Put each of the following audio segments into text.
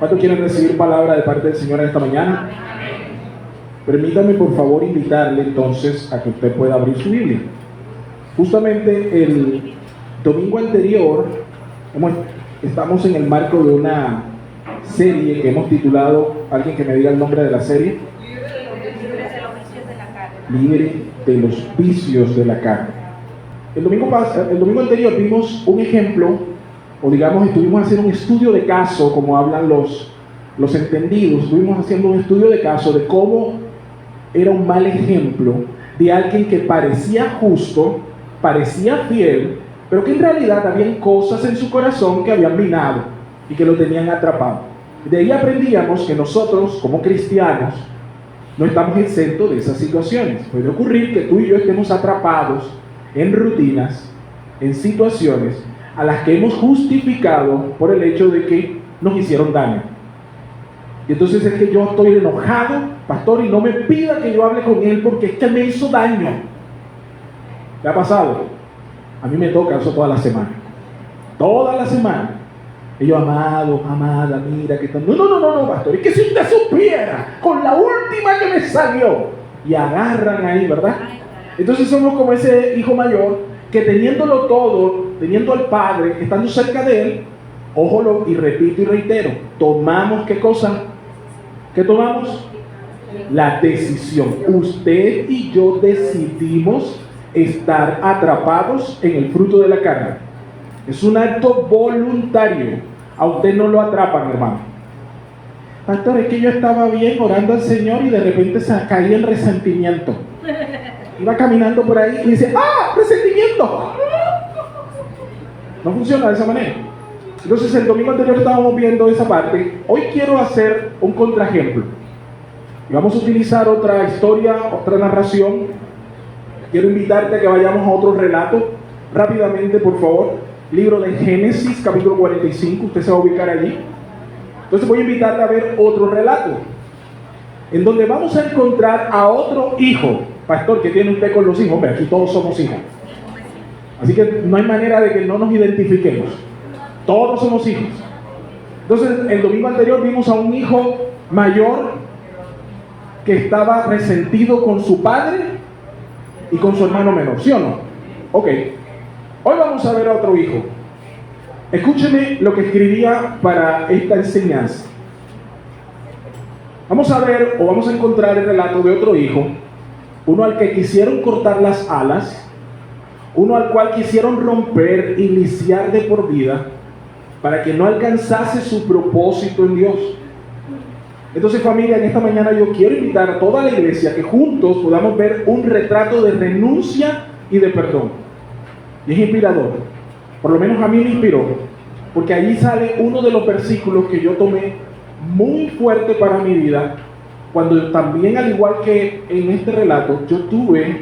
¿Cuántos quieren recibir palabra de parte del Señor en esta mañana? Permítame por favor invitarle entonces a que usted pueda abrir su Biblia. Justamente el domingo anterior estamos en el marco de una serie que hemos titulado, alguien que me diga el nombre de la serie, Libre de los vicios de la carne. El domingo anterior vimos un ejemplo, o digamos estuvimos haciendo un estudio de caso, como hablan los entendidos. Estuvimos haciendo un estudio de caso de cómo era un mal ejemplo de alguien que parecía justo, parecía fiel, pero que en realidad habían cosas en su corazón que habían minado y que lo tenían atrapado. De ahí aprendíamos que nosotros, como cristianos, no estamos exentos de esas situaciones. Puede ocurrir que tú y yo estemos atrapados en rutinas, en situaciones a las que hemos justificado por el hecho de que nos hicieron daño. Y entonces es que yo estoy enojado, pastor, y no me pida que yo hable con él porque es que me hizo daño. ¿Qué ha pasado? A mí me toca eso toda la semana. Toda la semana. Y yo, amado, amada, mira que tal. No, pastor, es que si usted supiera con la última que me salió. Y agarran ahí, ¿verdad? Entonces somos como ese hijo mayor que teniéndolo todo, teniendo al padre, estando cerca de él, ojo, y repito y reitero, tomamos ¿qué cosa? ¿Qué tomamos? La decisión. Usted y yo decidimos estar atrapados en el fruto de la carne. Es un acto voluntario. A usted no lo atrapan, hermano. Pastor, es que yo estaba bien orando al Señor y de repente se caía el resentimiento. Iba caminando por ahí y dice, ¡ah! ¡Resentimiento! No funciona de esa manera. Entonces el domingo anterior estábamos viendo esa parte. Hoy quiero hacer un contraejemplo. Y vamos a utilizar otra historia, otra narración. Quiero invitarte a que vayamos a otro relato. Rápidamente, por favor. Libro de Génesis, capítulo 45. Usted se va a ubicar allí. Entonces voy a invitarle a ver otro relato. En donde vamos a encontrar a otro hijo. Pastor, ¿qué tiene usted con los hijos? Hombre, aquí todos somos hijos. Así que no hay manera de que no nos identifiquemos. Todos somos hijos. Entonces, el domingo anterior vimos a un hijo mayor que estaba resentido con su padre y con su hermano menor, ¿sí o no? Ok. Hoy vamos a ver a otro hijo. Escúcheme lo que escribía para esta enseñanza. Vamos a ver, o vamos a encontrar el relato de otro hijo, uno al que quisieron cortar las alas, uno al cual quisieron romper y lisiar de por vida, para que no alcanzase su propósito en Dios. Entonces, familia, en esta mañana yo quiero invitar a toda la iglesia que juntos podamos ver un retrato de renuncia y de perdón. Y es inspirador. Por lo menos a mí me inspiró, porque allí sale uno de los versículos que yo tomé muy fuerte para mi vida, cuando también, al igual que en este relato, yo tuve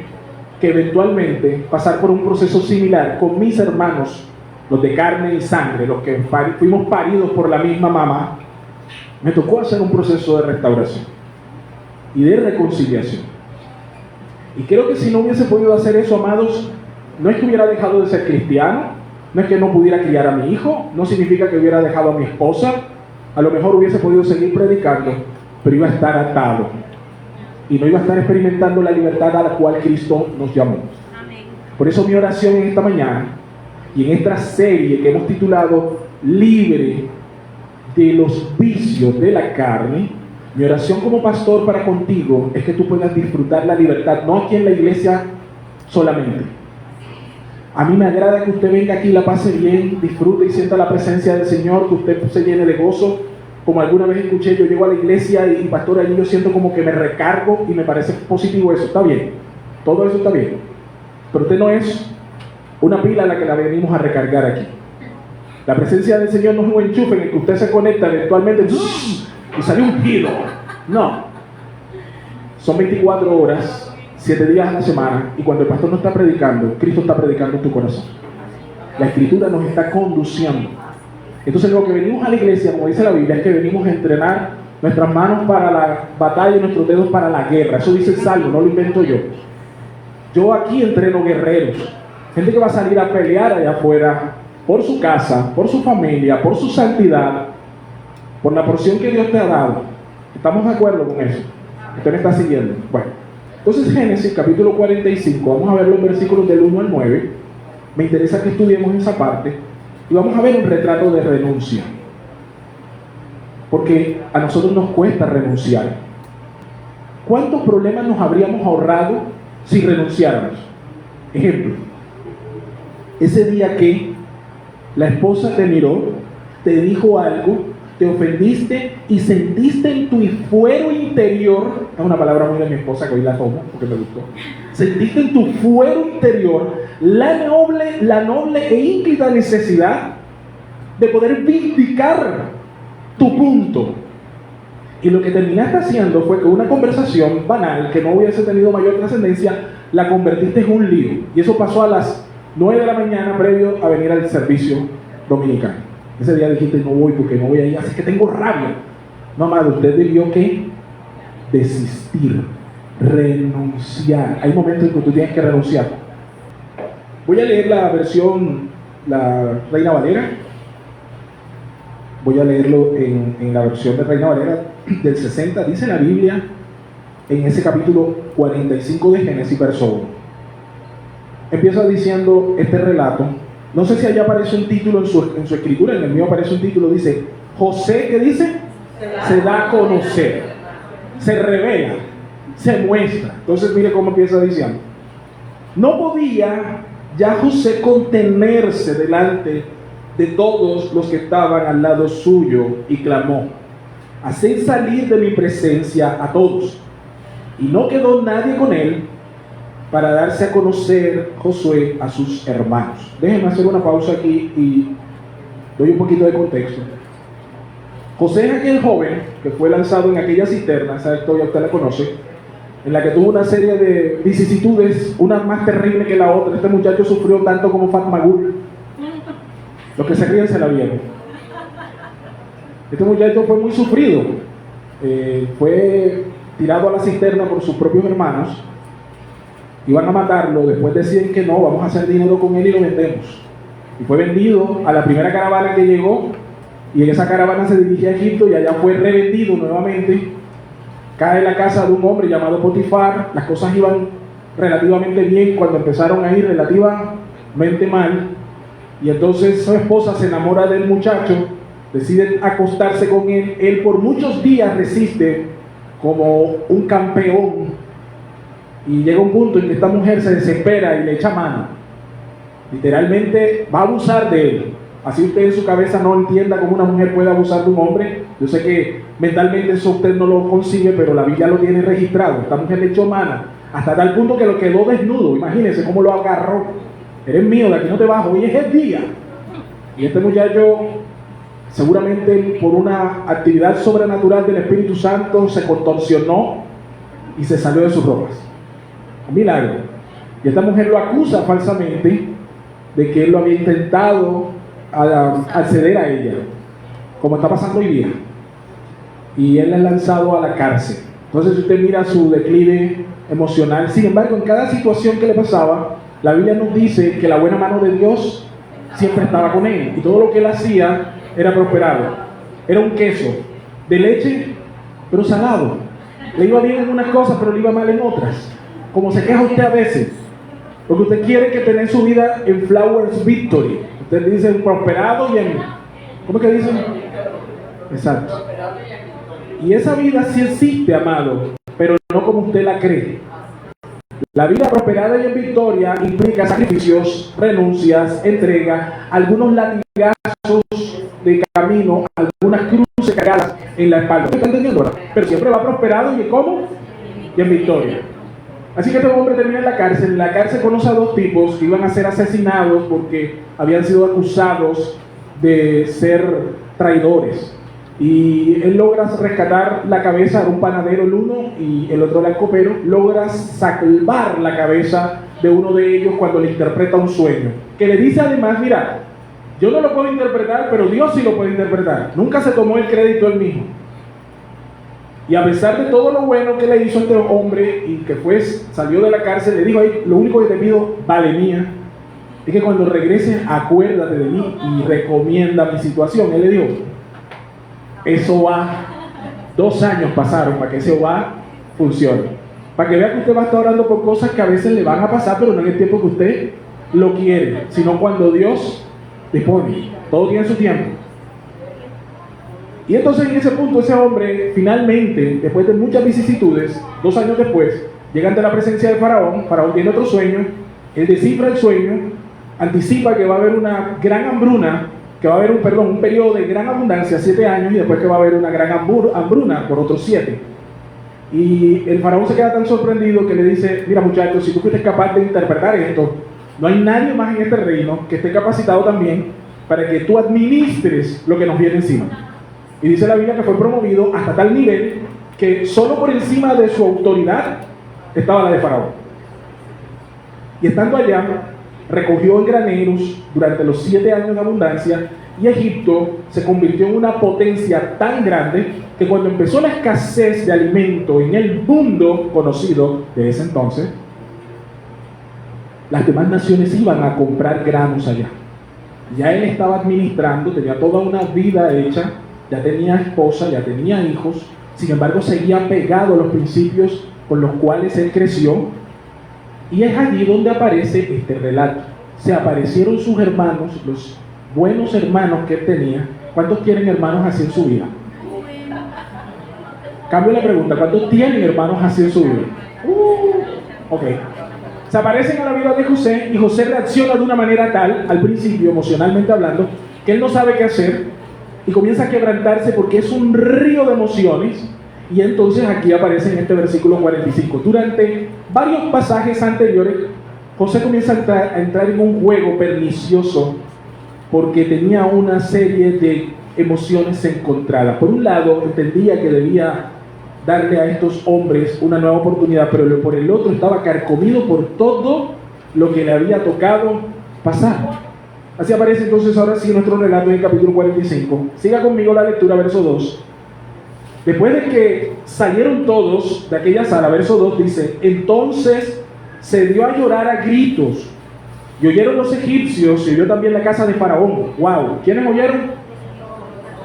que eventualmente pasar por un proceso similar con mis hermanos, los de carne y sangre, los que fuimos paridos por la misma mamá. Me tocó hacer un proceso de restauración y de reconciliación. Y creo que si no hubiese podido hacer eso, amados, no es que hubiera dejado de ser cristiano, no es que no pudiera criar a mi hijo, no significa que hubiera dejado a mi esposa, a lo mejor hubiese podido seguir predicando, pero iba a estar atado y no iba a estar experimentando la libertad a la cual Cristo nos llamó. Amén. Por eso mi oración en esta mañana y en esta serie que hemos titulado Libre de los vicios de la carne, mi oración como pastor para contigo es que tú puedas disfrutar la libertad, no aquí en la iglesia solamente. A mí me agrada que usted venga aquí, la pase bien, disfrute y sienta la presencia del Señor, que usted se llene de gozo. Como alguna vez escuché, yo llego a la iglesia y pastor, allí yo siento como que me recargo y me parece positivo eso. Está bien, todo eso está bien, pero usted no es una pila a la que la venimos a recargar aquí. La presencia del Señor no es un enchufe en el que usted se conecta eventualmente y sale un giro. No, son 24 horas 7 días a la semana, y cuando el pastor no está predicando, Cristo está predicando en tu corazón. La Escritura nos está conduciendo. Entonces lo que venimos a la iglesia, como dice la Biblia, es que venimos a entrenar nuestras manos para la batalla y nuestros dedos para la guerra. Eso dice el Salmo, no lo invento yo. Yo aquí entreno guerreros, gente que va a salir a pelear allá afuera por su casa, por su familia, por su santidad. por la porción que Dios te ha dado. ¿Estamos de acuerdo con eso? ¿Usted me está siguiendo? Bueno, entonces Génesis capítulo 45, vamos a ver los versículos del 1 al 9. Me interesa que estudiemos esa parte y vamos a ver un retrato de renuncia, porque a nosotros nos cuesta renunciar. ¿Cuántos problemas nos habríamos ahorrado si renunciáramos? Ejemplo, ese día que la esposa te miró, te dijo algo, te ofendiste y sentiste en tu fuero interior, es una palabra muy de mi esposa que hoy la tomo porque me gustó, sentiste en tu fuero interior la noble e ínclita necesidad de poder vindicar tu punto. Y lo que terminaste haciendo fue que una conversación banal que no hubiese tenido mayor trascendencia, la convertiste en un lío. Y eso pasó a las 9 de la mañana previo a venir al servicio dominical. Ese día dijiste, no voy porque no voy a ir, así que tengo rabia. No, amado, usted debió que desistir, renunciar. Hay momentos en que tú tienes que renunciar. Voy a leer la versión, la Reina Valera. Voy a leerlo en la versión de Reina Valera del 60. Dice la Biblia en ese capítulo 45 de Génesis, verso 1. Empieza diciendo este relato. No sé si allá aparece un título en su escritura, en el mío aparece un título, dice José, ¿qué dice? Se da a conocer, se revela, se muestra. Entonces mire cómo empieza diciendo. No podía ya José contenerse delante de todos los que estaban al lado suyo y clamó: haced salir de mi presencia a todos. Y no quedó nadie con él para darse a conocer Josué a sus hermanos. Déjenme hacer una pausa aquí y doy un poquito de contexto. José es aquel joven que fue lanzado en aquella cisterna, esa historia usted la conoce, en la que tuvo una serie de vicisitudes, una más terrible que la otra. Este muchacho sufrió tanto como Fatmagul. Los que se ríen se la vieron. Este muchacho fue muy sufrido. Fue tirado a la cisterna por sus propios hermanos. Iban a matarlo. Después deciden que no, vamos a hacer dinero con él y lo vendemos. Y fue vendido a la primera caravana que llegó. Y en esa caravana se dirigía a Egipto y allá fue revendido nuevamente. Cae en la casa de un hombre llamado Potifar. Las cosas iban relativamente bien cuando empezaron a ir relativamente mal. Y entonces su esposa se enamora del muchacho, decide acostarse con él. Él por muchos días resiste como un campeón. Y llega un punto en que esta mujer se desespera y le echa mano. Literalmente va a abusar de él. Así usted en su cabeza no entienda cómo una mujer puede abusar de un hombre. Yo sé que mentalmente eso usted no lo consigue, pero la Biblia lo tiene registrado. Esta mujer le echó mano hasta tal punto que lo quedó desnudo. Imagínense cómo lo agarró. Eres mío, de aquí no te bajo, hoy es el día. Y este muchacho, seguramente por una actividad sobrenatural del Espíritu Santo, se contorsionó y se salió de sus ropas. Un milagro. Y esta mujer lo acusa falsamente de que él lo había intentado acceder a ella, como está pasando hoy día. Y él es lanzado a la cárcel. Entonces, si usted mira su declive emocional, sin embargo, en cada situación que le pasaba, la Biblia nos dice que la buena mano de Dios siempre estaba con él y todo lo que él hacía era prosperado. Era un queso de leche, pero salado. Le iba bien en unas cosas, pero le iba mal en otras. Como se queja usted a veces, porque usted quiere que tener su vida en flowers victory. Usted dice prosperado y en... ¿Cómo es que dicen? Exacto. Y esa vida sí existe, amado, pero no como usted la cree. La vida prosperada y en victoria implica sacrificios, renuncias, entrega, algunos latigazos de camino, algunas cruces cargadas en la espalda. ¿Me está entendiendo? Pero siempre va prosperado y ¿cómo? Y en victoria. Así que este hombre termina en la cárcel. En la cárcel conoce a dos tipos que iban a ser asesinados porque habían sido acusados de ser traidores. Y él logra rescatar la cabeza de un panadero, el uno, y el otro era el copero. Logra salvar la cabeza de uno de ellos cuando le interpreta un sueño. Que le dice además, mira, yo no lo puedo interpretar, pero Dios sí lo puede interpretar. Nunca se tomó el crédito él mismo. Y a pesar de todo lo bueno que le hizo a este hombre y que salió de la cárcel, le dijo ahí, lo único que te pido, vale mía, es que cuando regreses acuérdate de mí y recomienda mi situación. Él le dijo, Eso va, 2 años pasaron para que ese va funcione. Para que vea que usted va a estar orando por cosas que a veces le van a pasar, pero no en el tiempo que usted lo quiere, sino cuando Dios dispone. Todo tiene su tiempo. Y entonces en ese punto ese hombre finalmente, después de muchas vicisitudes, 2 años después, llega ante la presencia de Faraón. Faraón tiene otro sueño, él descifra el sueño, anticipa que va a haber una gran hambruna, que va a haber un periodo de gran abundancia, 7 años, y después que va a haber una gran hambruna por otros 7. Y el faraón se queda tan sorprendido que le dice: mira muchachos, si tú fuiste capaz de interpretar esto, no hay nadie más en este reino que esté capacitado también para que tú administres lo que nos viene encima. Y dice la Biblia que fue promovido hasta tal nivel que solo por encima de su autoridad estaba la de Faraón. Y estando allá, recogió en graneros durante los 7 años de abundancia, y Egipto se convirtió en una potencia tan grande que cuando empezó la escasez de alimento en el mundo conocido de ese entonces, las demás naciones iban a comprar granos allá. Ya él estaba administrando, tenía toda una vida hecha, ya tenía esposa, ya tenía hijos, sin embargo seguía pegado a los principios con los cuales él creció. Y es allí donde aparece este relato. Se aparecieron sus hermanos, los buenos hermanos que él tenía. ¿Cuántos tienen hermanos así en su vida? Cambio la pregunta: ¿cuántos tienen hermanos así en su vida? Ok. Se aparecen a la vida de José, y José reacciona de una manera tal, al principio, emocionalmente hablando, que él no sabe qué hacer, y comienza a quebrantarse porque es un río de emociones. Y entonces aquí aparece en este versículo 45. Durante varios pasajes anteriores, José comienza a entrar en un juego pernicioso porque tenía una serie de emociones encontradas. Por un lado, entendía que debía darle a estos hombres una nueva oportunidad, pero por el otro estaba carcomido por todo lo que le había tocado pasar. Así aparece entonces ahora sí nuestro relato en el capítulo 45. Siga conmigo la lectura, verso 2. Después de que salieron todos de aquella sala, verso 2 dice: entonces se dio a llorar a gritos, y oyeron los egipcios, y oyó también la casa de Faraón. ¡Wow! ¿Quiénes oyeron?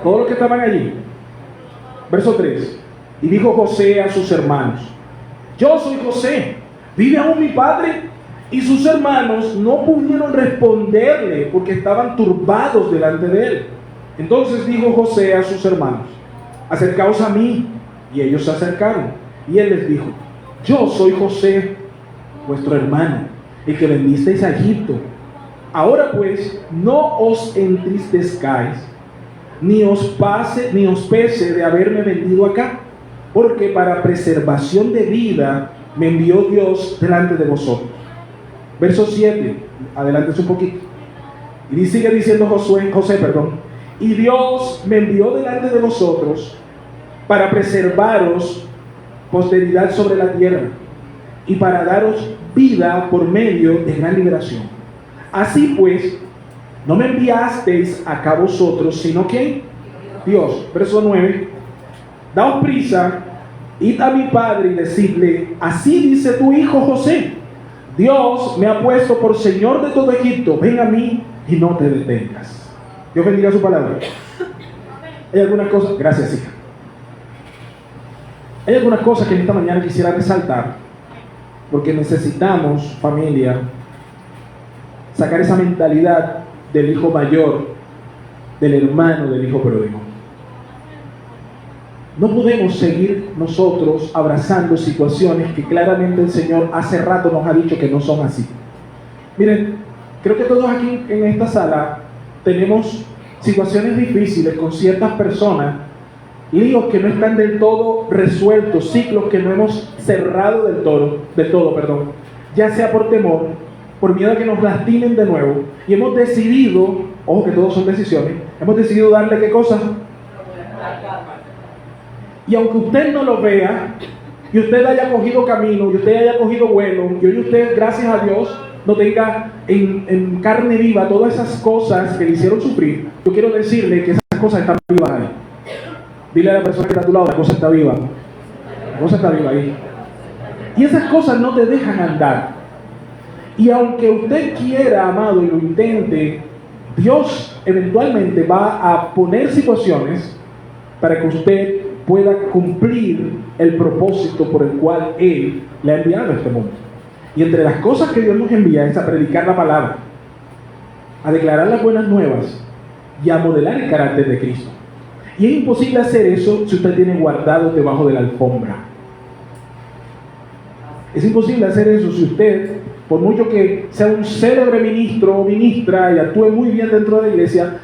Todos los que estaban allí. Verso 3. Y dijo José a sus hermanos: yo soy José, ¿vive aún mi padre? Y sus hermanos no pudieron responderle porque estaban turbados delante de él. Entonces dijo José a sus hermanos: acercaos a mí. Y ellos se acercaron, y él les dijo: yo soy José, vuestro hermano, el que vendisteis a Egipto. Ahora pues, no os entristezcáis, ni os pese de haberme vendido acá, porque para preservación de vida me envió Dios delante de vosotros. Verso 7, adelante un poquito. Y sigue diciendo José, y Dios me envió delante de vosotros para preservaros posteridad sobre la tierra, y para daros vida por medio de gran liberación. Así pues, no me enviasteis acá vosotros, sino que Dios. Verso 9. Daos prisa, id a mi padre y decidle: así dice tu hijo José, Dios me ha puesto por señor de todo Egipto, ven a mí y no te detengas. Dios bendiga su palabra. Hay algunas cosas, gracias hija. Hay algunas cosas que en esta mañana quisiera resaltar, porque necesitamos, familia, sacar esa mentalidad del hijo mayor, del hermano del hijo pródigo. No podemos seguir nosotros abrazando situaciones que claramente el Señor hace rato nos ha dicho que no son así. Miren, creo que todos aquí en esta sala tenemos situaciones difíciles con ciertas personas, líos que no están del todo resueltos, ciclos que no hemos cerrado del todo, ya sea por temor, por miedo a que nos lastimen de nuevo, y hemos decidido, ojo que todos son decisiones, hemos decidido darle ¿qué cosa? Y aunque usted no lo vea, y usted haya cogido camino, y usted haya cogido vuelo, y hoy usted, gracias a Dios, no tenga en carne viva todas esas cosas que le hicieron sufrir, yo quiero decirle que esas cosas están vivas ahí. Dile a la persona que está a tu lado: la cosa está viva. La cosa está viva ahí. Y esas cosas no te dejan andar. Y aunque usted quiera, amado, y lo intente, Dios eventualmente va a poner situaciones para que usted pueda cumplir el propósito por el cual Él le ha enviado a este mundo. Y entre las cosas que Dios nos envía es a predicar la palabra, a declarar las buenas nuevas y a modelar el carácter de Cristo. Y es imposible hacer eso si usted tiene guardado debajo de la alfombra. Es imposible hacer eso si usted, por mucho que sea un célebre ministro o ministra y actúe muy bien dentro de la iglesia,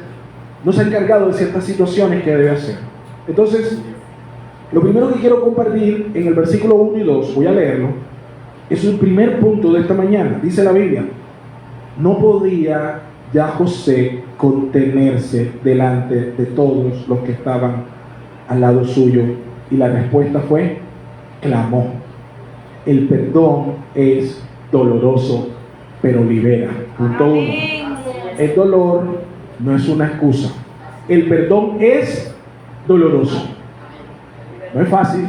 no se ha encargado de ciertas situaciones que debe hacer. Entonces, lo primero que quiero compartir en el versículo 1 y 2, voy a leerlo, es el primer punto de esta mañana. Dice la Biblia: no podía ya José contenerse delante de todos los que estaban al lado suyo. Y la respuesta fue: clamó. El perdón es doloroso, pero libera. Punto 1. El dolor no es una excusa. El perdón es doloroso. No es fácil.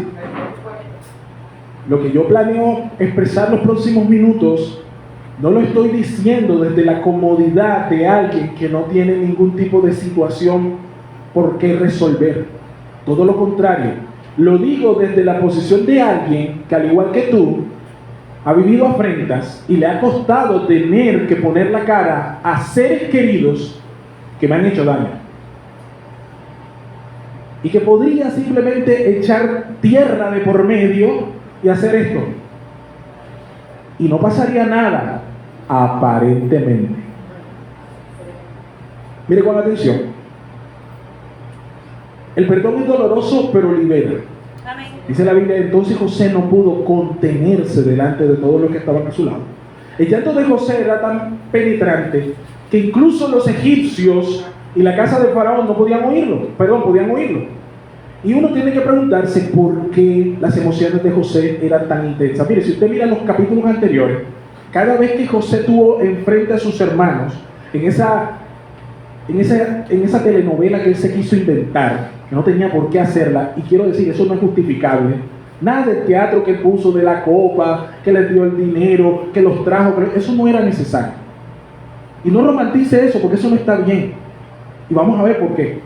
Lo que yo planeo expresar los próximos minutos, no lo estoy diciendo desde la comodidad de alguien que no tiene ningún tipo de situación por qué resolver. Todo lo contrario, lo digo desde la posición de alguien que, al igual que tú, ha vivido afrentas y le ha costado tener que poner la cara a seres queridos que me han hecho daño. Y que podría simplemente echar tierra de por medio y hacer esto. Y no pasaría nada, aparentemente. Mire con atención. El perdón es doloroso, pero libera. Amén. Dice la Biblia: entonces José no pudo contenerse delante de todos los que estaban a su lado. El llanto de José era tan penetrante que incluso los egipcios y la casa de Faraón no podían oírlo. Podían oírlo. Y uno tiene que preguntarse por qué las emociones de José eran tan intensas. Mire, si usted mira los capítulos anteriores, cada vez que José tuvo enfrente a sus hermanos, en esa telenovela que él se quiso inventar, que no tenía por qué hacerla, y quiero decir, eso no es justificable. Nada del teatro que él puso, de la copa, que les dio el dinero, que los trajo, eso no era necesario. Y no romantice eso, porque eso no está bien. Y vamos a ver por qué.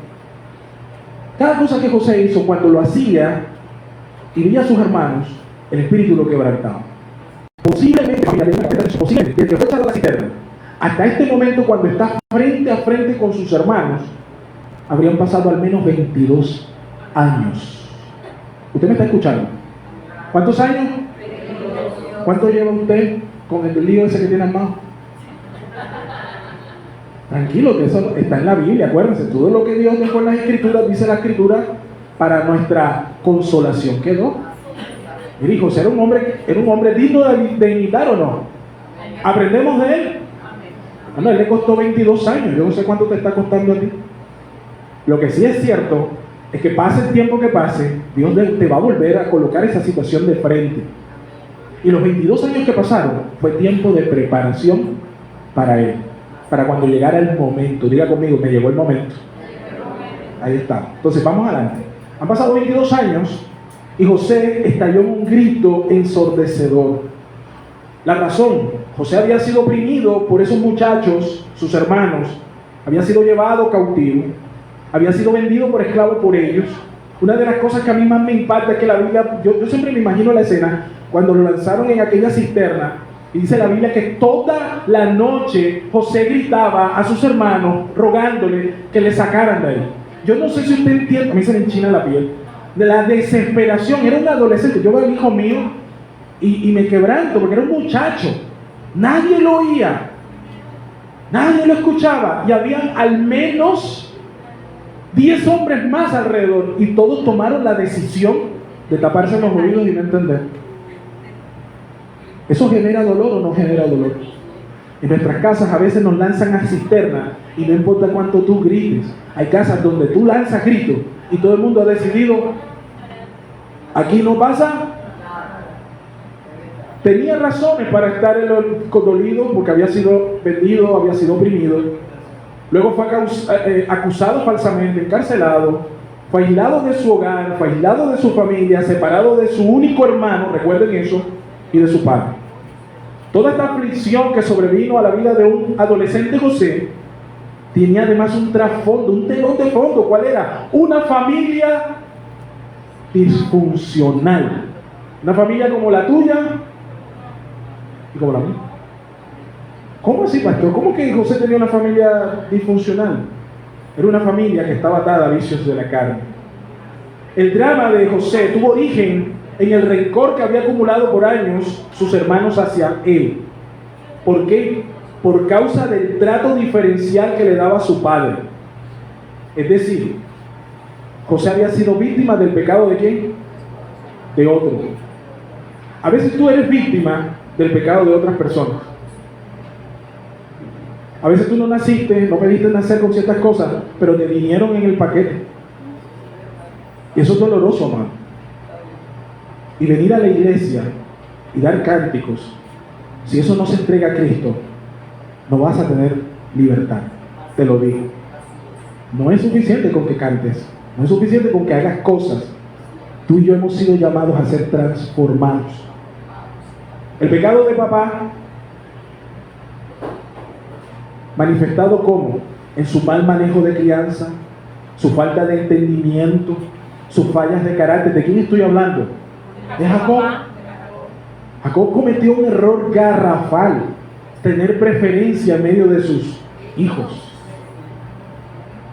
Cada cosa que José hizo, cuando lo hacía y veía a sus hermanos, el espíritu lo quebrantaba. Posiblemente, desde que fue echado a la cisterna hasta este momento, cuando está frente a frente con sus hermanos, habrían pasado al menos 22 años. ¿Usted me está escuchando? ¿Cuántos años? ¿Cuánto lleva usted con el lío ese que tiene en mano? Tranquilo, que eso está en la Biblia, acuérdense. Todo lo que Dios dejó en las Escrituras, dice la Escritura, para nuestra consolación quedó. Mire, José era un hombre digno de imitar, ¿o no? ¿Aprendemos de él? Bueno, él le costó 22 años. Yo no sé cuánto te está costando a ti. Lo que sí es cierto es que pase el tiempo que pase, Dios te va a volver a colocar esa situación de frente. Y los 22 años que pasaron fue tiempo de preparación para él, para cuando llegara el momento. Diga conmigo: me llegó el momento. Ahí está. Entonces vamos adelante. Han pasado 22 años y José estalló en un grito ensordecedor. La razón: José había sido oprimido por esos muchachos, sus hermanos, había sido llevado cautivo, había sido vendido por esclavo por ellos. Una de las cosas que a mí más me impacta es que la Biblia, yo siempre me imagino la escena cuando lo lanzaron en aquella cisterna. Y dice la Biblia que toda la noche José gritaba a sus hermanos rogándole que le sacaran de ahí. Yo no sé si usted entiende, a mí se me enchina la piel, de la desesperación. Era un adolescente. Yo veo al hijo mío y me quebranto porque era un muchacho. Nadie lo oía, nadie lo escuchaba, y habían al menos 10 hombres más alrededor, y todos tomaron la decisión de taparse los oídos y no entender. ¿Eso genera dolor o no genera dolor? En nuestras casas a veces nos lanzan a cisterna y no importa cuánto tú grites. Hay casas donde tú lanzas gritos y todo el mundo ha decidido: aquí no pasa. Tenía razones para estar dolido porque había sido vendido, había sido oprimido. Luego fue acusado falsamente, encarcelado, fue aislado de su hogar, fue aislado de su familia, separado de su único hermano, recuerden eso, y de su padre. Toda esta aflicción que sobrevino a la vida de un adolescente José tenía además un trasfondo, un telón de fondo. ¿Cuál era? Una familia disfuncional. Una familia como la tuya y como la mía. ¿Cómo así, pastor? ¿Cómo que José tenía una familia disfuncional? Era una familia que estaba atada a vicios de la carne. El drama de José tuvo origen en el rencor que había acumulado por años sus hermanos hacia él. ¿Por qué? Por causa del trato diferencial que le daba su padre. Es decir, José había sido víctima del pecado ¿de quién? De otro. A veces tú eres víctima del pecado de otras personas. A veces tú no naciste, no pediste nacer con ciertas cosas, pero te vinieron en el paquete. Y eso es doloroso, amado. Y venir a la iglesia y dar cánticos, si eso no se entrega a Cristo, no vas a tener libertad. Te lo digo. No es suficiente con que cantes, no es suficiente con que hagas cosas. Tú y yo hemos sido llamados a ser transformados. El pecado de papá, manifestado como en su mal manejo de crianza, su falta de entendimiento, sus fallas de carácter. ¿De quién estoy hablando? De Jacob. Jacob cometió un error garrafal: tener preferencia en medio de sus hijos.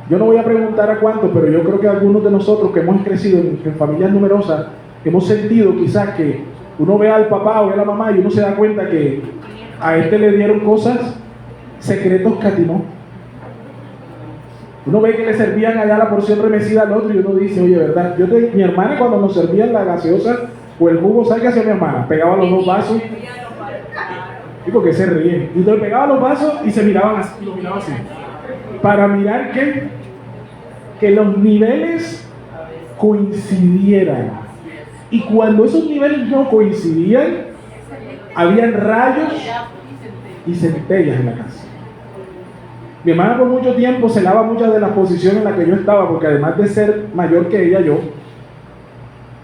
Yo no voy a preguntar a cuántos, pero yo creo que algunos de nosotros que hemos crecido en familias numerosas hemos sentido quizás que uno ve al papá o ve a la mamá y uno se da cuenta que a este le dieron cosas, secretos que atinó. Uno ve que le servían allá la porción remecida al otro y uno dice, oye, ¿verdad? Mi hermana, cuando nos servían la gaseosa o el jugo, ¿sabes qué hacía mi hermana? Pegaba los dos vasos. ¿Y por qué se ríen? Y entonces pegaba los vasos y se miraban así, y lo miraban así. Para mirar que los niveles coincidieran. Y cuando esos niveles no coincidían, habían rayos y centellas en la casa. Mi hermana por mucho tiempo celaba muchas de las posiciones en las que yo estaba, porque además de ser mayor que ella, yo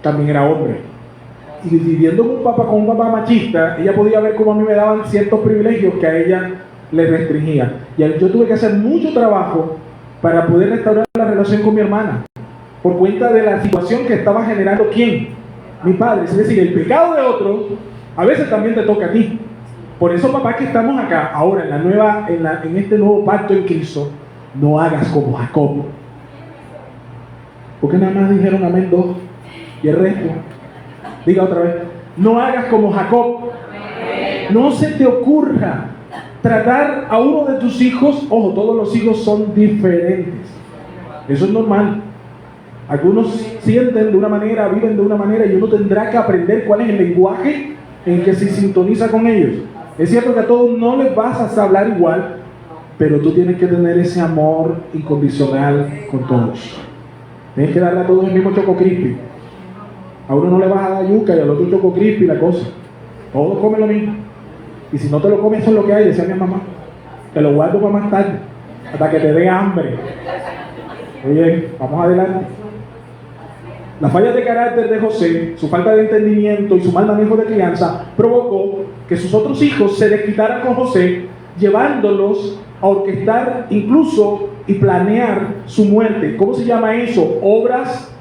también era hombre. Y viviendo con un papá machista, ella podía ver cómo a mí me daban ciertos privilegios que a ella le restringía. Y yo tuve que hacer mucho trabajo para poder restaurar la relación con mi hermana, por cuenta de la situación que estaba generando ¿quién? Mi padre. Es decir, el pecado de otro a veces también te toca a ti. Por eso, papá, que estamos acá ahora en este nuevo pacto en Cristo, no hagas como Jacob. Porque nada más dijeron amén dos y el resto. Diga otra vez, no hagas como Jacob. No se te ocurra tratar a uno de tus hijos. Ojo, todos los hijos son diferentes. Eso es normal. Algunos sienten de una manera, viven de una manera, y uno tendrá que aprender cuál es el lenguaje en que se sintoniza con ellos. Es cierto que a todos no les vas a hablar igual, pero tú tienes que tener ese amor incondicional con todos. Tienes que darle a todos el mismo Choco Crispy. A uno no le vas a dar yuca y al otro Choco Crispy, la cosa. Todos comen lo mismo. Y si no te lo comes, eso es lo que hay, decía mi mamá. Te lo guardo para más tarde, hasta que te dé hambre. Oye, vamos adelante. La falla de carácter de José, su falta de entendimiento y su mal manejo de crianza provocó que sus otros hijos se desquitaran con José, llevándolos a orquestar incluso y planear su muerte. ¿Cómo se llama eso? Obras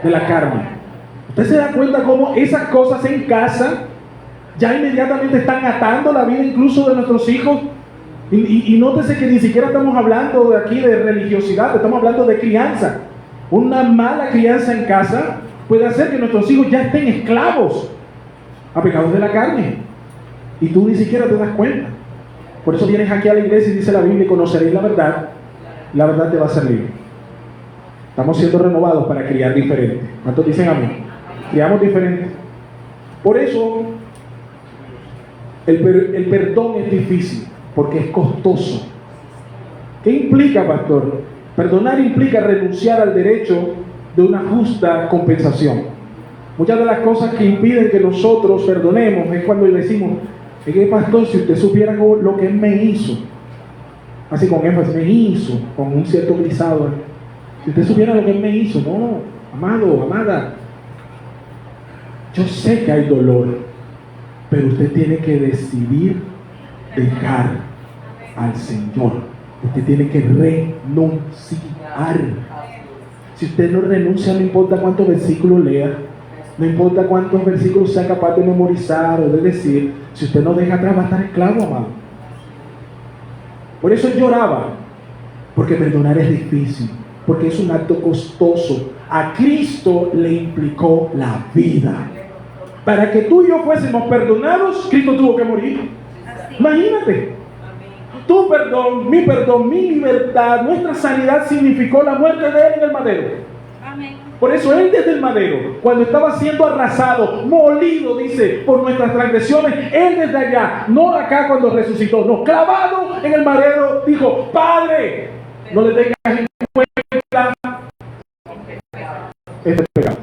de la carne. ¿Usted se da cuenta cómo esas cosas en casa ya inmediatamente están atando la vida incluso de nuestros hijos? Y nótese que ni siquiera estamos hablando de aquí de religiosidad, estamos hablando de crianza. Una mala crianza en casa puede hacer que nuestros hijos ya estén esclavos a pecados de la carne. Y tú ni siquiera te das cuenta. Por eso vienes aquí a la iglesia y dice la Biblia, conoceréis la verdad te va a hacer libre. Estamos siendo renovados para criar diferente. ¿Cuántos dicen amén? Criamos diferente. Por eso el perdón es difícil, porque es costoso. ¿Qué implica, pastor? Perdonar implica renunciar al derecho de una justa compensación. Muchas de las cosas que impiden que nosotros perdonemos es cuando le decimos, es que, pastor, si usted supiera lo que él me hizo, así con énfasis, me hizo, con un cierto grisado, si usted supiera lo que él me hizo, no, amado, amada, yo sé que hay dolor, pero usted tiene que decidir dejar al Señor. Usted tiene que renunciar. Si usted no renuncia, no importa cuántos versículos lea, no importa cuántos versículos sea capaz de memorizar o de decir, si usted no deja atrás va a estar esclavo, amado. Por eso él lloraba, porque perdonar es difícil, porque es un acto costoso. A Cristo le implicó la vida. Para que tú y yo fuésemos perdonados, Cristo tuvo que morir. Imagínate. Tu perdón, mi libertad, nuestra sanidad significó la muerte de Él en el madero. Amén. Por eso Él desde el madero, cuando estaba siendo arrasado, molido, dice, por nuestras transgresiones, Él desde allá, no acá cuando resucitó, no, clavado en el madero, dijo, Padre, no le tengas en cuenta este pecado.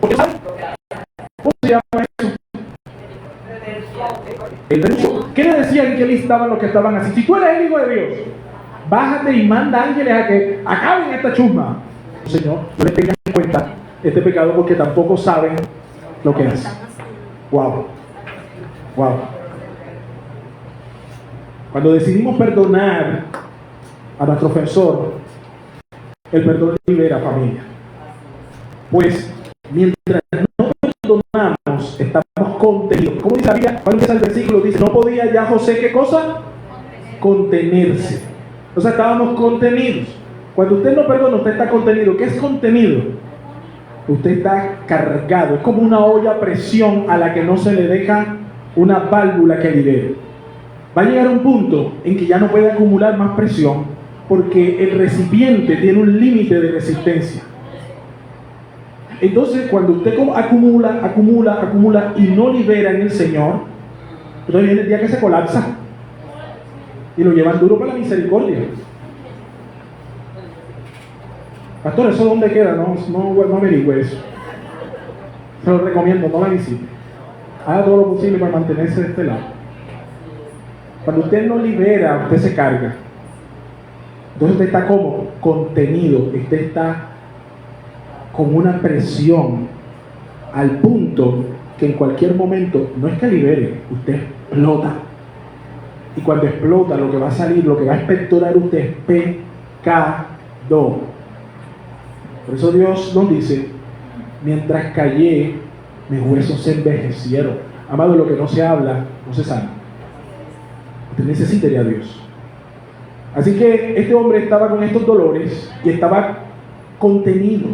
¿Cómo se llama eso? ¿Qué le decían que él estaban los que estaban así? Si tú eres el Hijo de Dios, bájate y manda ángeles a que acaben esta chusma. Señor, no le tengan en cuenta este pecado porque tampoco saben lo que es. Wow. Cuando decidimos perdonar a nuestro ofensor, el perdón libera, familia. Pues mientras no perdonamos, estamos contenidos. ¿Cómo dice la Biblia? Cuando empieza el versículo, dice, no podía ya José, ¿qué cosa? Contenerse. O sea, estábamos contenidos. Cuando usted no perdona, usted está contenido. ¿Qué es contenido? Usted está cargado. Es como una olla a presión a la que no se le deja una válvula que libere. Va a llegar un punto en que ya no puede acumular más presión porque el recipiente tiene un límite de resistencia. Entonces, cuando usted acumula y no libera en el Señor, entonces viene el día que se colapsa y lo llevan duro para la misericordia. Pastor, ¿eso dónde queda? No averigüe eso. Se lo recomiendo, no la visite. Haga todo lo posible para mantenerse de este lado. Cuando usted no libera, usted se carga. Entonces usted está como contenido, usted está con una presión al punto que en cualquier momento no es que libere, usted explota. Y cuando explota, lo que va a salir, lo que va a expectorar usted es pecado. Por eso Dios nos dice, mientras callé, mis huesos se envejecieron. Amado, lo que no se habla, no se sana. Usted necesita ir a Dios. Así que este hombre estaba con estos dolores y estaba contenido,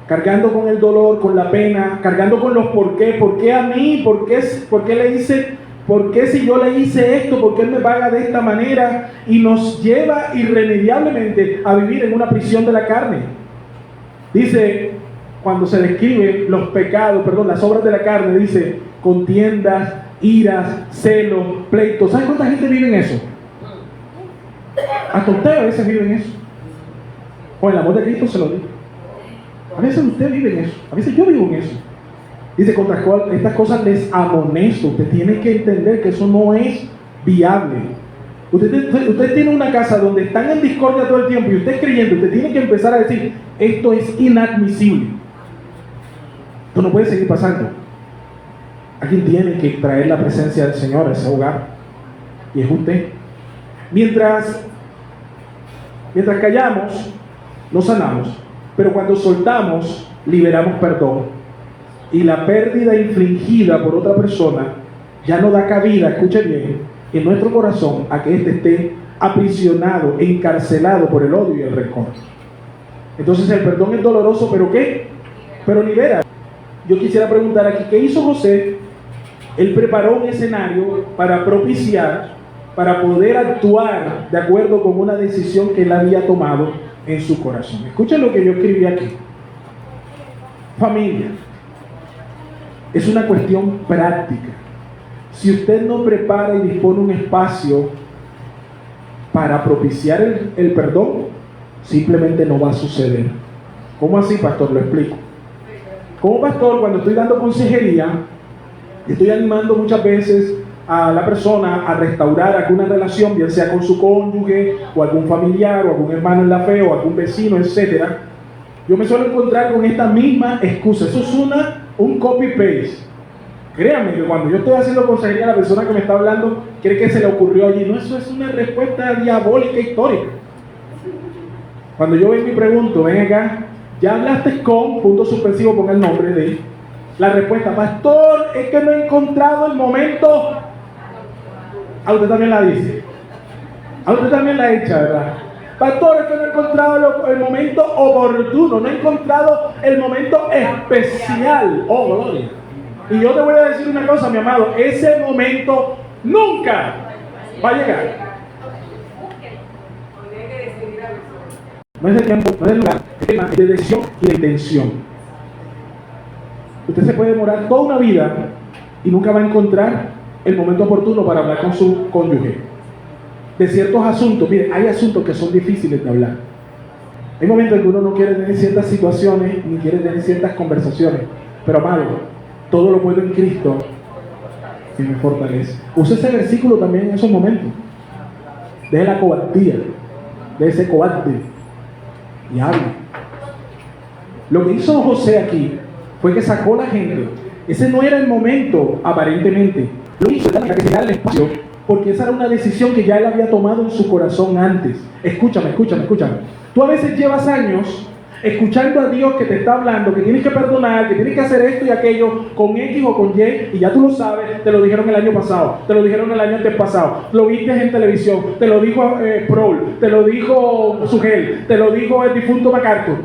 cargando con el dolor, con la pena, cargando con los por qué a mí, por qué le hice, por qué si yo le hice esto, por qué él me paga de esta manera, y nos lleva irremediablemente a vivir en una prisión de la carne. Dice, cuando se describe los pecados, las obras de la carne, dice contiendas, iras, celos, pleitos. ¿Saben cuánta gente vive en eso? Hasta usted a veces vive en eso. Con el amor de Cristo se lo digo. A veces usted vive en eso, a veces yo vivo en eso. Dice, contra estas cosas les amonesto. Usted tiene que entender que eso no es viable. Usted tiene una casa donde están en discordia todo el tiempo y usted es creyente, usted tiene que empezar a decir, esto es inadmisible. Esto no puede seguir pasando. Alguien tiene que traer la presencia del Señor a ese hogar. Y es usted. Mientras callamos, no sanamos. Pero cuando soltamos, liberamos perdón. Y la pérdida infligida por otra persona ya no da cabida, escuche bien, en nuestro corazón a que éste esté aprisionado, encarcelado por el odio y el rencor. Entonces el perdón es doloroso, ¿pero qué? Pero libera. Yo quisiera preguntar aquí, ¿qué hizo José? Él preparó un escenario para propiciar, para poder actuar de acuerdo con una decisión que él había tomado en su corazón. Escuchen lo que yo escribí aquí. Familia, es una cuestión práctica. Si usted no prepara y dispone un espacio para propiciar el perdón, simplemente no va a suceder. ¿Cómo así, pastor? Lo explico. Como pastor, cuando estoy dando consejería, estoy animando muchas veces a la persona a restaurar alguna relación, bien sea con su cónyuge, o algún familiar, o algún hermano en la fe, o algún vecino, etc. Yo me suelo encontrar con esta misma excusa. Eso es un copy-paste. Créanme que cuando yo estoy haciendo consejería a la persona que me está hablando, cree que se le ocurrió allí. No, eso es una respuesta diabólica histórica. Cuando yo vengo y pregunto, ven acá, ya hablaste con, punto suspensivo, ponga el nombre de él. La respuesta, pastor, es que no he encontrado el momento. A usted también la dice. A usted también la echa, ¿verdad? Pastor, es que no he encontrado el momento oportuno, no he encontrado el momento especial. Oh, gloria. Y yo te voy a decir una cosa, mi amado, ese momento nunca va a llegar. No es de tiempo, no es de lugar, es de decisión y de intención. Usted se puede demorar toda una vida y nunca va a encontrar el momento oportuno para hablar con su cónyuge. De ciertos asuntos, mire, hay asuntos que son difíciles de hablar. Hay momentos en que uno no quiere tener ciertas situaciones ni quiere tener ciertas conversaciones. Pero amado, todo lo puedo en Cristo que me fortalece. Use ese versículo también en esos momentos. Deje la cobardía, de ese cobarde y hable. Lo que hizo José aquí fue que sacó a la gente. Ese no era el momento, aparentemente. Lo hizo para que se diera el espacio, porque esa era una decisión que ya él había tomado en su corazón antes. Escúchame. Tú a veces llevas años escuchando a Dios que te está hablando, que tienes que perdonar, que tienes que hacer esto y aquello con X o con Y, y ya tú lo sabes, te lo dijeron el año pasado, te lo dijeron el año antes pasado, lo viste en televisión, te lo dijo Prol, te lo dijo Sugel, te lo dijo el difunto MacArthur,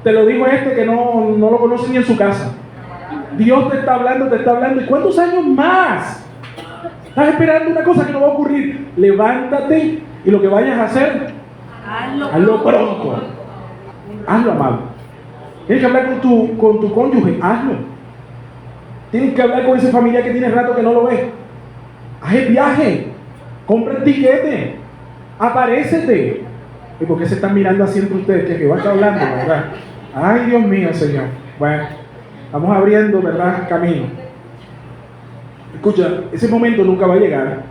te lo dijo este que no lo conoce ni en su casa. Dios te está hablando, ¿y cuántos años más? Estás esperando una cosa que no va a ocurrir. Levántate y lo que vayas a hacer, hazlo pronto. Hazlo, amado. Tienes que hablar con tu cónyuge, hazlo. Tienes que hablar con esa familia que tiene rato que no lo ves. Haz el viaje, compra el tiquete, aparécete. ¿Y por qué se están mirando así entre ustedes? Que Jehová está hablando, ¿verdad? Ay, Dios mío, Señor. Bueno, vamos abriendo, ¿verdad? Camino. Escucha, ese momento nunca va a llegar,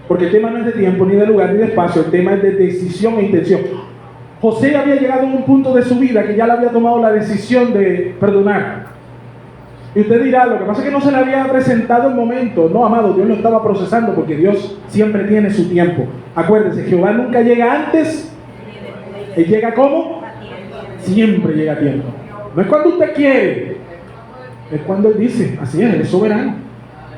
porque el tema no es de tiempo, ni de lugar, ni de espacio. El tema es de decisión e intención. José había llegado a un punto de su vida que ya le había tomado la decisión de perdonar. Y usted dirá, lo que pasa es que no se le había presentado el momento. No, amado, Dios lo estaba procesando, porque Dios siempre tiene su tiempo. Acuérdense, Jehová nunca llega antes. Él llega ¿cómo? Siempre llega a tiempo. No es cuando usted quiere, es cuando Él dice. Así es, Él es soberano.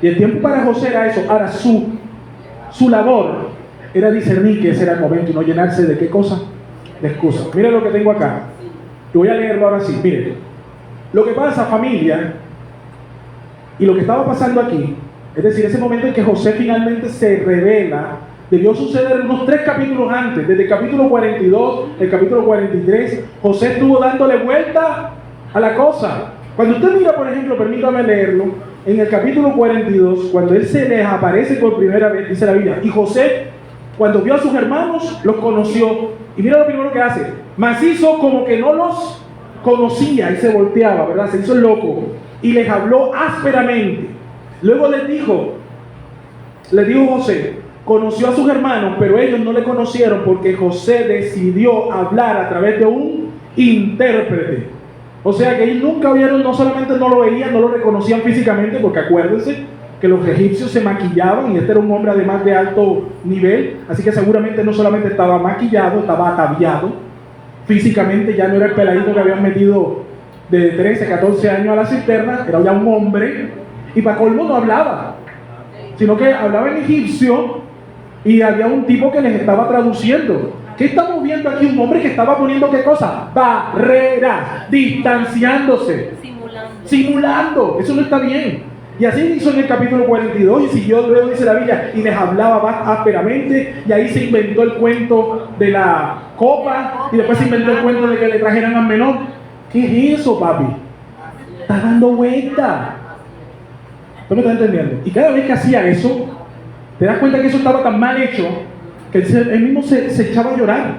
Y el tiempo para José era eso. Ahora su labor era discernir que ese era el momento y no llenarse de ¿qué cosa? De excusas. Mira lo que tengo acá. Yo voy a leerlo ahora sí. Mire, lo que pasa, familia, y lo que estaba pasando aquí, es decir, ese momento en que José finalmente se revela, debió suceder unos 3 capítulos antes. Desde el capítulo 42, el capítulo 43, José estuvo dándole vuelta a la cosa. Cuando usted mira, por ejemplo, permítame leerlo, en el capítulo 42, cuando él se les aparece por primera vez, dice la Biblia, y José, cuando vio a sus hermanos, los conoció. Y mira lo primero que hace, mas hizo como que no los conocía y se volteaba, ¿verdad? Se hizo el loco y les habló ásperamente. Luego les dijo José, conoció a sus hermanos, pero ellos no le conocieron porque José decidió hablar a través de un intérprete. O sea que ellos nunca vieron, no solamente no lo veían, no lo reconocían físicamente, porque acuérdense que los egipcios se maquillaban y este era un hombre además de alto nivel, así que seguramente no solamente estaba maquillado, estaba ataviado. Físicamente ya no era el peladito que habían metido de 13, 14 años a la cisterna, era ya un hombre, y para colmo no hablaba, sino que hablaba en egipcio y había un tipo que les estaba traduciendo. ¿Qué estamos viendo aquí? Un hombre que estaba poniendo ¿qué cosa? Barreras, distanciándose, simulando. Eso no está bien. Y así hizo en el capítulo 42 y siguió, luego dice la Biblia, y les hablaba más ásperamente, y ahí se inventó el cuento de la copa, y después se inventó el cuento de que le trajeran al menor. ¿Qué es eso, papi? Está dando vuelta. ¿Tú me estás entendiendo? Y cada vez que hacía eso, te das cuenta que eso estaba tan mal hecho que él mismo se echaba a llorar,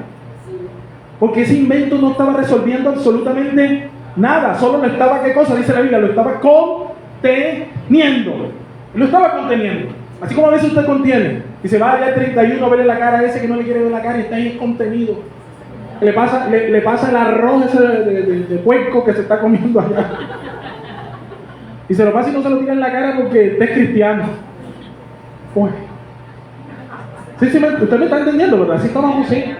porque ese invento no estaba resolviendo absolutamente nada, solo lo estaba, ¿qué cosa? Dice la Biblia, lo estaba conteniendo, lo estaba conteniendo, así como a veces usted contiene y se va allá al 31 a verle la cara a ese que no le quiere ver la cara y está ahí contenido, le pasa el arroz ese de puerco que se está comiendo allá. Y se lo pasa y no se lo tira en la cara porque usted es cristiano. Uy. Sí, usted me está entendiendo, ¿verdad? Así estaba José.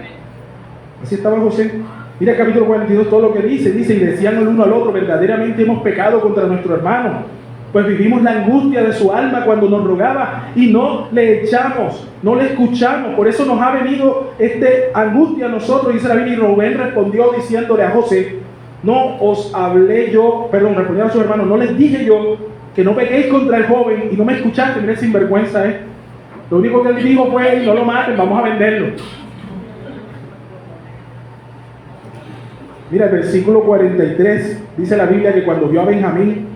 Así estaba José. Mira el capítulo 42, todo lo que dice, y decían el uno al otro, verdaderamente hemos pecado contra nuestro hermano, pues vivimos la angustia de su alma cuando nos rogaba y no le echamos, no le escuchamos, por eso nos ha venido esta angustia a nosotros, dice la Biblia, y Rubén respondió diciéndole a José, no os hablé yo, respondió a sus hermanos, no les dije yo que no pequéis contra el joven y no me escuchaste, mire sinvergüenza, lo único que él dijo fue, no lo maten, vamos a venderlo. Mira el versículo 43, dice la Biblia que cuando vio a Benjamín,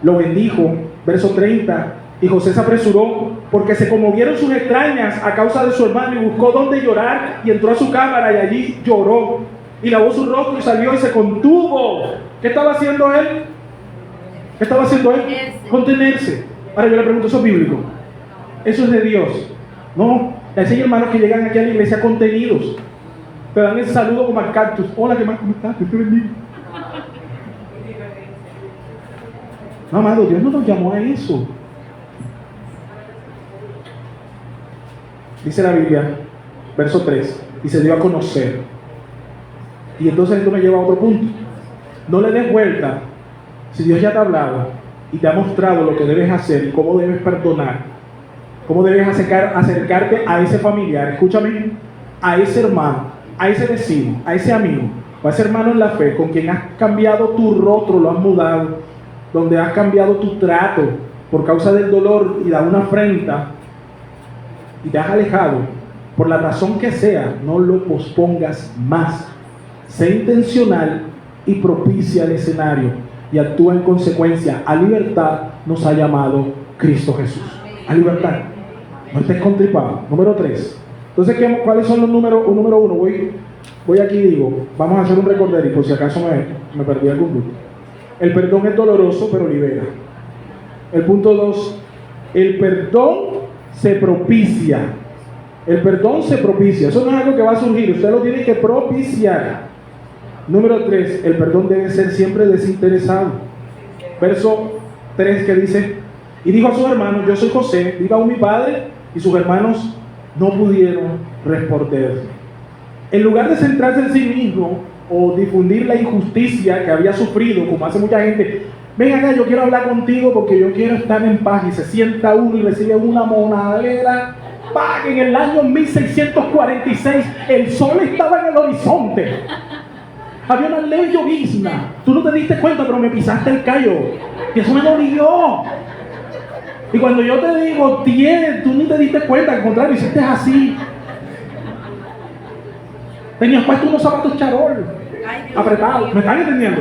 lo bendijo, verso 30, y José se apresuró porque se conmovieron sus extrañas a causa de su hermano y buscó donde llorar y entró a su cámara y allí lloró y lavó su rostro y salió y se contuvo. ¿Qué estaba haciendo él? ¿Qué estaba haciendo él? Contenerse. Ahora yo le pregunto, ¿eso es bíblico? ¿Eso es de Dios? No, hay hermanos que llegan aquí a la iglesia contenidos, te dan el saludo como al cactus. Hola, ¿qué más? ¿Cómo estás? Te bendigo. No, amado, Dios no nos llamó a eso. Dice la Biblia, verso 3, y se dio a conocer. Y entonces esto me lleva a otro punto. No le des vuelta. Si Dios ya te ha hablado y te ha mostrado lo que debes hacer y cómo debes perdonar, cómo debes acercarte a ese familiar, escúchame, a ese hermano, a ese vecino, a ese amigo, o a ese hermano en la fe, con quien has cambiado tu rostro, lo has mudado, donde has cambiado tu trato por causa del dolor y da una afrenta y te has alejado, por la razón que sea, no lo pospongas más. Sé intencional y propicia el escenario y actúa en consecuencia. A libertad nos ha llamado Cristo Jesús. A libertad. No estés contripado. Número 3. Entonces, ¿cuáles son los números? Número 1, voy aquí y digo, vamos a hacer un recorder y por si acaso me perdí algún punto. El perdón es doloroso, pero libera. El punto 2, el perdón se propicia. El perdón se propicia. Eso no es algo que va a surgir, usted lo tiene que propiciar. Número 3, el perdón debe ser siempre desinteresado. Verso 3 que dice, y dijo a sus hermanos, yo soy José, viva aún mi padre, y sus hermanos no pudieron responder. En lugar de centrarse en sí mismo o difundir la injusticia que había sufrido, como hace mucha gente, ven acá, yo quiero hablar contigo porque yo quiero estar en paz, y se sienta uno y recibe una monadera. En el año 1646 el sol estaba en el horizonte, había una ley llovizna, tú no te diste cuenta, pero me pisaste el callo y eso me dolió. Y cuando yo te digo, tú ni te diste cuenta, al contrario, hiciste así. Tenías puesto unos zapatos charol, apretados. ¿Me están entendiendo?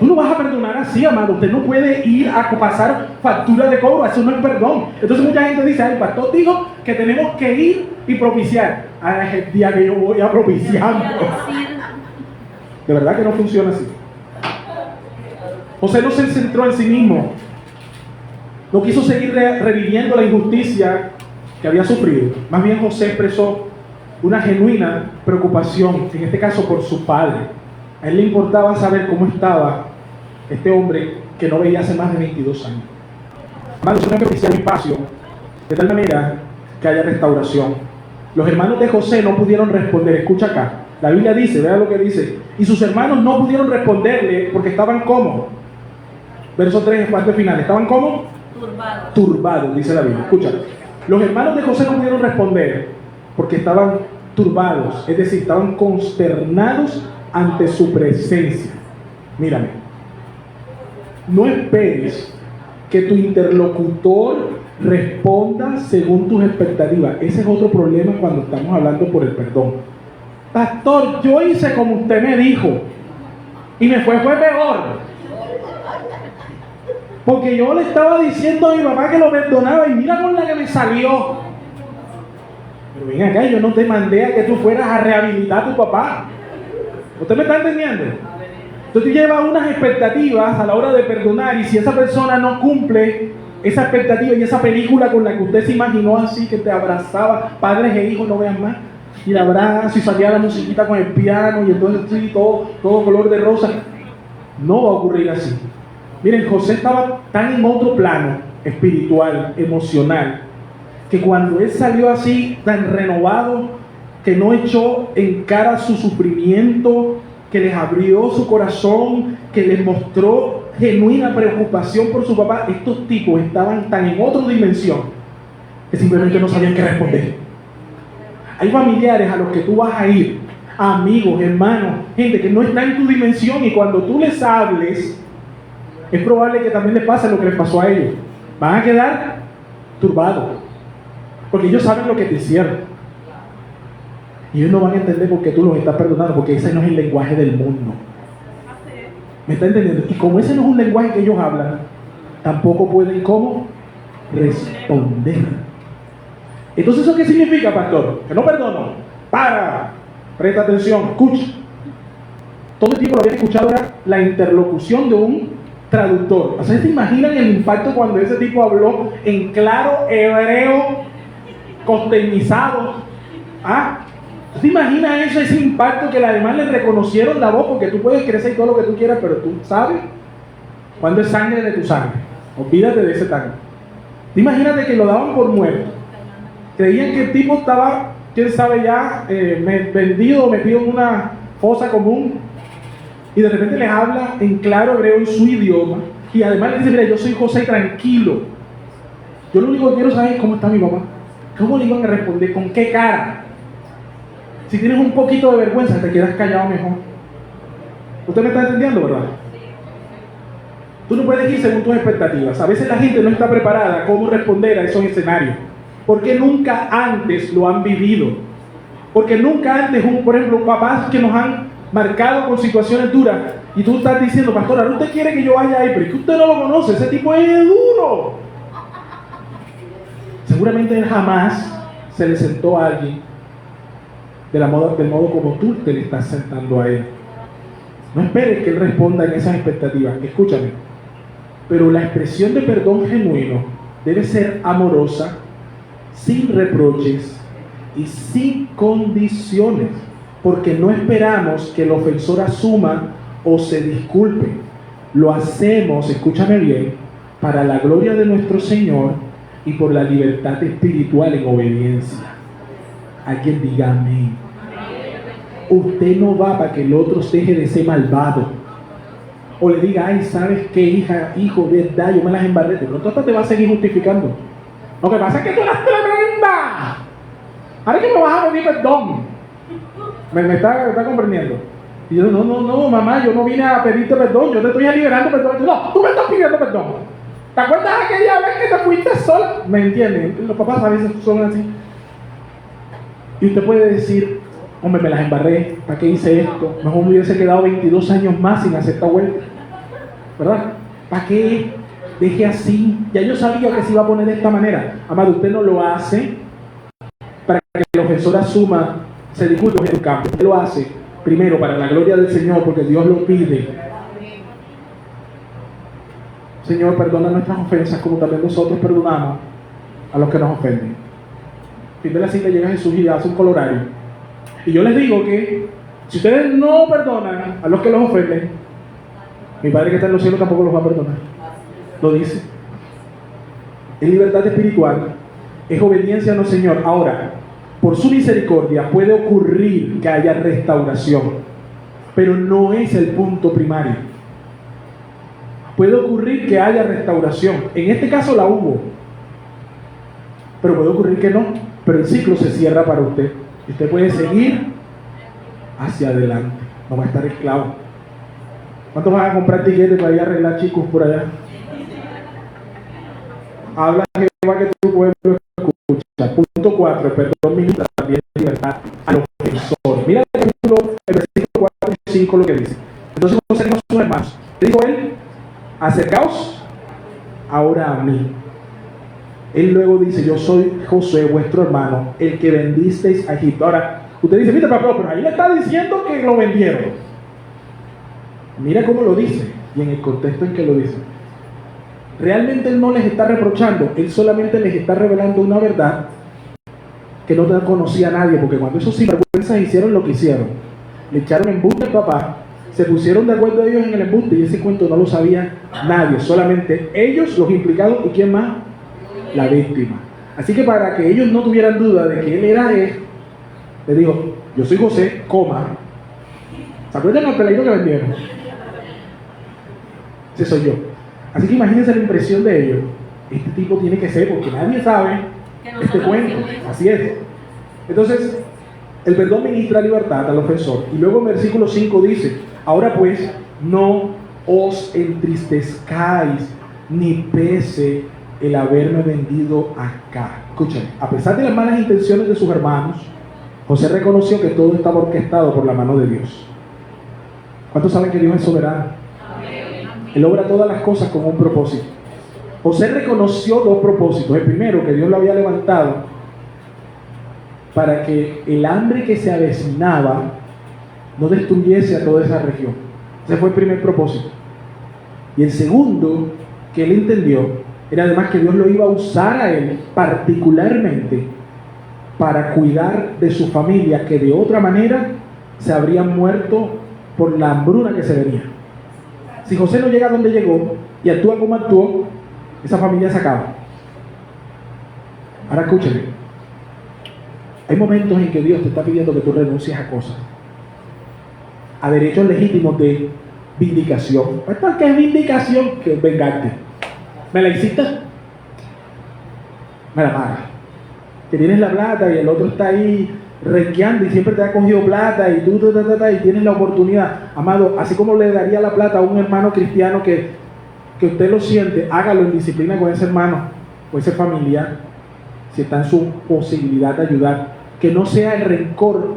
Tú no vas a perdonar así, amado. Usted no puede ir a pasar factura de cobro, eso no es perdón. Entonces mucha gente dice, el pastor dijo que tenemos que ir y propiciar. Es el día que yo voy a propiciar. De verdad que no funciona así. José no se centró en sí mismo. No quiso seguir reviviendo la injusticia que había sufrido. Más bien José expresó una genuina preocupación, en este caso por su padre. A él le importaba saber cómo estaba este hombre que no veía hace más de 22 años. Hermanos, es una propiciar un espacio de tal manera que haya restauración. Los hermanos de José no pudieron responder. Escucha acá, la Biblia dice, vea lo que dice, y sus hermanos no pudieron responderle porque estaban ¿cómo? Verso 3, parte final, ¿estaban cómo? Turbados, dice la Biblia. Escucha, los hermanos de José no pudieron responder porque estaban turbados, es decir, estaban consternados ante su presencia. Mírame, no esperes que tu interlocutor responda según tus expectativas. Ese es otro problema cuando estamos hablando por el perdón. Pastor, yo hice como usted me dijo y me fue peor. Porque yo le estaba diciendo a mi papá que lo perdonaba y mira con la que me salió. Pero ven acá, yo no te mandé a que tú fueras a rehabilitar a tu papá. ¿Usted me está entendiendo? Entonces tú llevas unas expectativas a la hora de perdonar, y si esa persona no cumple esa expectativa y esa película con la que usted se imaginó así, que te abrazaba, padres e hijos, no vean más, y el abrazo y salía la musiquita con el piano y entonces sí, todo color de rosa, no va a ocurrir así. Miren, José estaba tan en otro plano espiritual, emocional, que cuando él salió así, tan renovado, que no echó en cara su sufrimiento, que les abrió su corazón, que les mostró genuina preocupación por su papá, estos tipos estaban tan en otra dimensión que simplemente no sabían qué responder. Hay familiares a los que tú vas a ir, amigos, hermanos, gente que no está en tu dimensión, y cuando tú les hables, es probable que también les pase lo que les pasó a ellos. Van a quedar turbados, porque ellos saben lo que te hicieron. Y ellos no van a entender por qué tú los estás perdonando, porque ese no es el lenguaje del mundo. ¿Me está entendiendo? Y como ese no es un lenguaje que ellos hablan, tampoco pueden, ¿cómo? Responder. Entonces, ¿eso qué significa, pastor? Que no perdono. Presta atención, escucha. Todo el tiempo lo había escuchado, era la interlocución de un traductor. O sea, ¿se imaginan el impacto cuando ese tipo habló en claro hebreo costeñizado? ¿Se imagina eso, ese impacto que además le reconocieron la voz? Porque tú puedes crecer y todo lo que tú quieras, pero tú sabes cuando es sangre de tu sangre. Olvídate de ese tanque. Imagínate que lo daban por muerto. Creían que el tipo estaba, quién sabe ya, vendido, metido en una fosa común. Y de repente les habla en claro hebreo en su idioma. Y además les dice, mira, yo soy José, tranquilo. Yo lo único que quiero saber es cómo está mi papá. ¿Cómo le iban a responder? ¿Con qué cara? Si tienes un poquito de vergüenza, te quedas callado mejor. ¿Usted me está entendiendo, verdad? Tú no puedes ir según tus expectativas. A veces la gente no está preparada a cómo responder a esos escenarios, porque nunca antes lo han vivido. Porque nunca antes, por ejemplo, papás que nos han marcado con situaciones duras, y tú estás diciendo, pastor, ahora usted quiere que yo vaya ahí, pero es que usted no lo conoce, ese tipo es duro. Seguramente jamás se le sentó a alguien del modo como tú te le estás sentando a él. No esperes que él responda en esas expectativas. Escúchame. Pero la expresión de perdón genuino debe ser amorosa, sin reproches y sin condiciones, porque no esperamos que el ofensor asuma o se disculpe. Lo hacemos, escúchame bien, para la gloria de nuestro Señor y por la libertad espiritual en obediencia. Alguien diga amén. Usted no va para que el otro deje de ser malvado, o le diga, ay, ¿sabes qué, hija, hijo, verdad, yo me las embarré? De pronto hasta te va a seguir justificando. Lo que pasa es que tú eres tremenda. Ahora que me vas a pedir perdón. ¿Me está comprendiendo? Y yo, no, mamá, yo no vine a pedirte perdón, yo te estoy liberando perdón. No, tú me estás pidiendo perdón. ¿Te acuerdas aquella vez que te fuiste sola? ¿Me entienden? Los papás a veces son así. Y usted puede decir, hombre, me las embarré, ¿para qué hice esto? Mejor me hubiese quedado 22 años más sin hacer esta vuelta, ¿verdad? ¿Para qué? Deje así. Ya yo sabía que se iba a poner de esta manera. Amado, usted no lo hace para que el ofensor asuma, se disculpe en tu cambio. Usted lo hace primero para la gloria del Señor, porque Dios lo pide. Señor, perdona nuestras ofensas como también nosotros perdonamos a los que nos ofenden. Fin de la cita, llega Jesús y hace un colorario. Y yo les digo que si ustedes no perdonan a los que los ofenden, mi Padre que está en los cielos tampoco los va a perdonar. Lo dice. Es libertad espiritual, es obediencia a nuestro Señor. Ahora, por su misericordia puede ocurrir que haya restauración, pero no es el punto primario. Puede ocurrir que haya restauración. En este caso la hubo, pero puede ocurrir que no. Pero el ciclo se cierra para usted. Y usted puede seguir hacia adelante. No va a estar esclavo. ¿Cuántos van a comprar tiquetes para ir a arreglar chicos por allá? Habla Jehová que tu pueblo escucha. Punto 4. Perdón minuto también libertad al ofensor. Mira el versículo 4 y 5 lo que dice. Entonces José dijo a sus hermanos. Le dijo él, acercaos ahora a mí. Él luego dice, yo soy Josué, vuestro hermano, el que vendisteis a Egipto. Ahora, usted dice, mira, pero ahí le está diciendo que lo vendieron. Mira cómo lo dice y en el contexto en que lo dice. Realmente él no les está reprochando, él solamente les está revelando una verdad que no conocía a nadie, porque cuando esos sinvergüenzas hicieron lo que hicieron, le echaron embuste al papá, se pusieron de acuerdo ellos en el embuste y ese cuento no lo sabía nadie, solamente ellos, los implicados, y ¿quién más? La víctima. Así que para que ellos no tuvieran duda de que él era él, le dijo, yo soy José, coma. ¿Se acuerdan del peladito que vendieron? Ese soy yo. Así que imagínense la impresión de ellos. Este tipo tiene que ser, porque nadie sabe este cuento. Así es. Entonces, el perdón ministra libertad al ofensor. Y luego en versículo 5 dice, ahora pues, no os entristezcáis, ni pese el haberme vendido acá. Escuchen, a pesar de las malas intenciones de sus hermanos, José reconoció que todo estaba orquestado por la mano de Dios. ¿Cuántos saben que Dios es soberano? Él obra todas las cosas con un propósito. José reconoció dos propósitos. El primero, que Dios lo había levantado para que el hambre que se avecinaba no destruyese a toda esa región. Ese fue el primer propósito. Y el segundo, que él entendió, era además que Dios lo iba a usar a él particularmente para cuidar de su familia, que de otra manera se habrían muerto por la hambruna que se venía. Si José no llega a donde llegó y actúa como actuó, esa familia se acaba. Ahora escúcheme. Hay momentos en que Dios te está pidiendo que tú renuncies a cosas, a derechos legítimos de vindicación. ¿Qué es vindicación? Que es vengarte. ¿Me la hiciste? Me la pagas. Que tienes la plata y el otro está ahí renqueando y siempre te ha cogido plata y tú y tienes la oportunidad. Amado, así como le daría la plata a un hermano cristiano que usted lo siente, hágalo en disciplina con ese hermano, con ese familiar, si está en su posibilidad de ayudar. Que no sea el rencor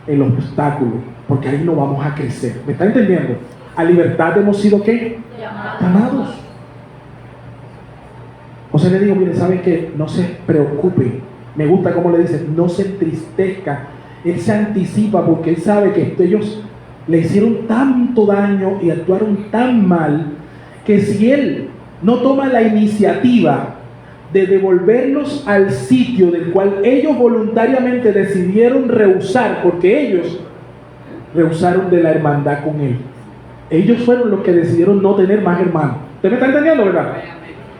el obstáculo, porque ahí no vamos a crecer. ¿Me está entendiendo? A libertad hemos sido ¿qué? Llamados. O sea, le digo, miren, ¿saben qué? No se preocupen. Me gusta cómo le dice, no se entristezca. Él se anticipa porque él sabe que ellos le hicieron tanto daño y actuaron tan mal que si él no toma la iniciativa de devolverlos al sitio del cual ellos voluntariamente decidieron rehusar, porque ellos rehusaron de la hermandad con él. Ellos fueron los que decidieron no tener más hermanos. ¿Usted me está entendiendo, verdad?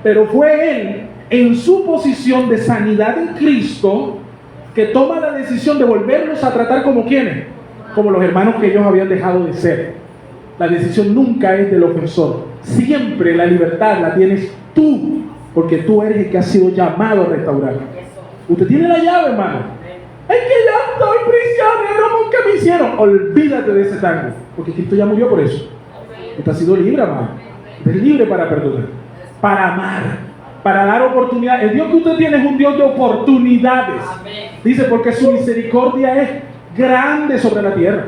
Pero fue él, en su posición de sanidad en Cristo, que toma la decisión de volverlos a tratar como quienes, como los hermanos que ellos habían dejado de ser. La decisión nunca es del ofensor. Siempre la libertad la tienes tú, porque tú eres el que ha sido llamado a restaurar. Usted tiene la llave, hermano. Es que ya estoy prisionero porque me hicieron. Olvídate de ese tango, porque Cristo ya murió por eso. Usted ha sido libre, hermano. Usted es libre para perdonar, para amar, para dar oportunidades. El Dios que usted tiene es un Dios de oportunidades. Dice, porque su misericordia es grande sobre la tierra.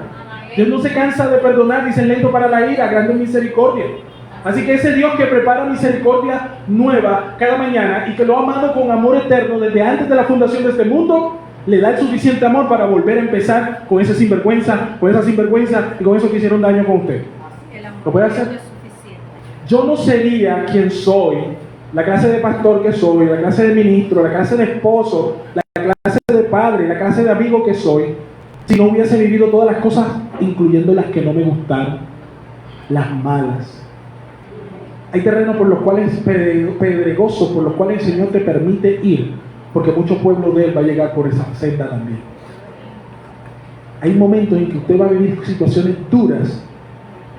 Dios no se cansa de perdonar, dice lento para la ira, grande misericordia. Así que ese Dios que prepara misericordia nueva cada mañana y que lo ha amado con amor eterno desde antes de la fundación de este mundo, le da el suficiente amor para volver a empezar con ese sinvergüenza, con esa sinvergüenza y con eso que hicieron daño con usted. ¿Lo puede hacer? Yo no sería quien soy, la clase de pastor que soy, la clase de ministro, la clase de esposo, la clase de padre, la clase de amigo que soy, si no hubiese vivido todas las cosas, incluyendo las que no me gustaron, las malas. Hay terrenos por los cuales pedregosos, por los cuales el Señor te permite ir, porque muchos pueblos de Él va a llegar por esa senda también. Hay momentos en que usted va a vivir situaciones duras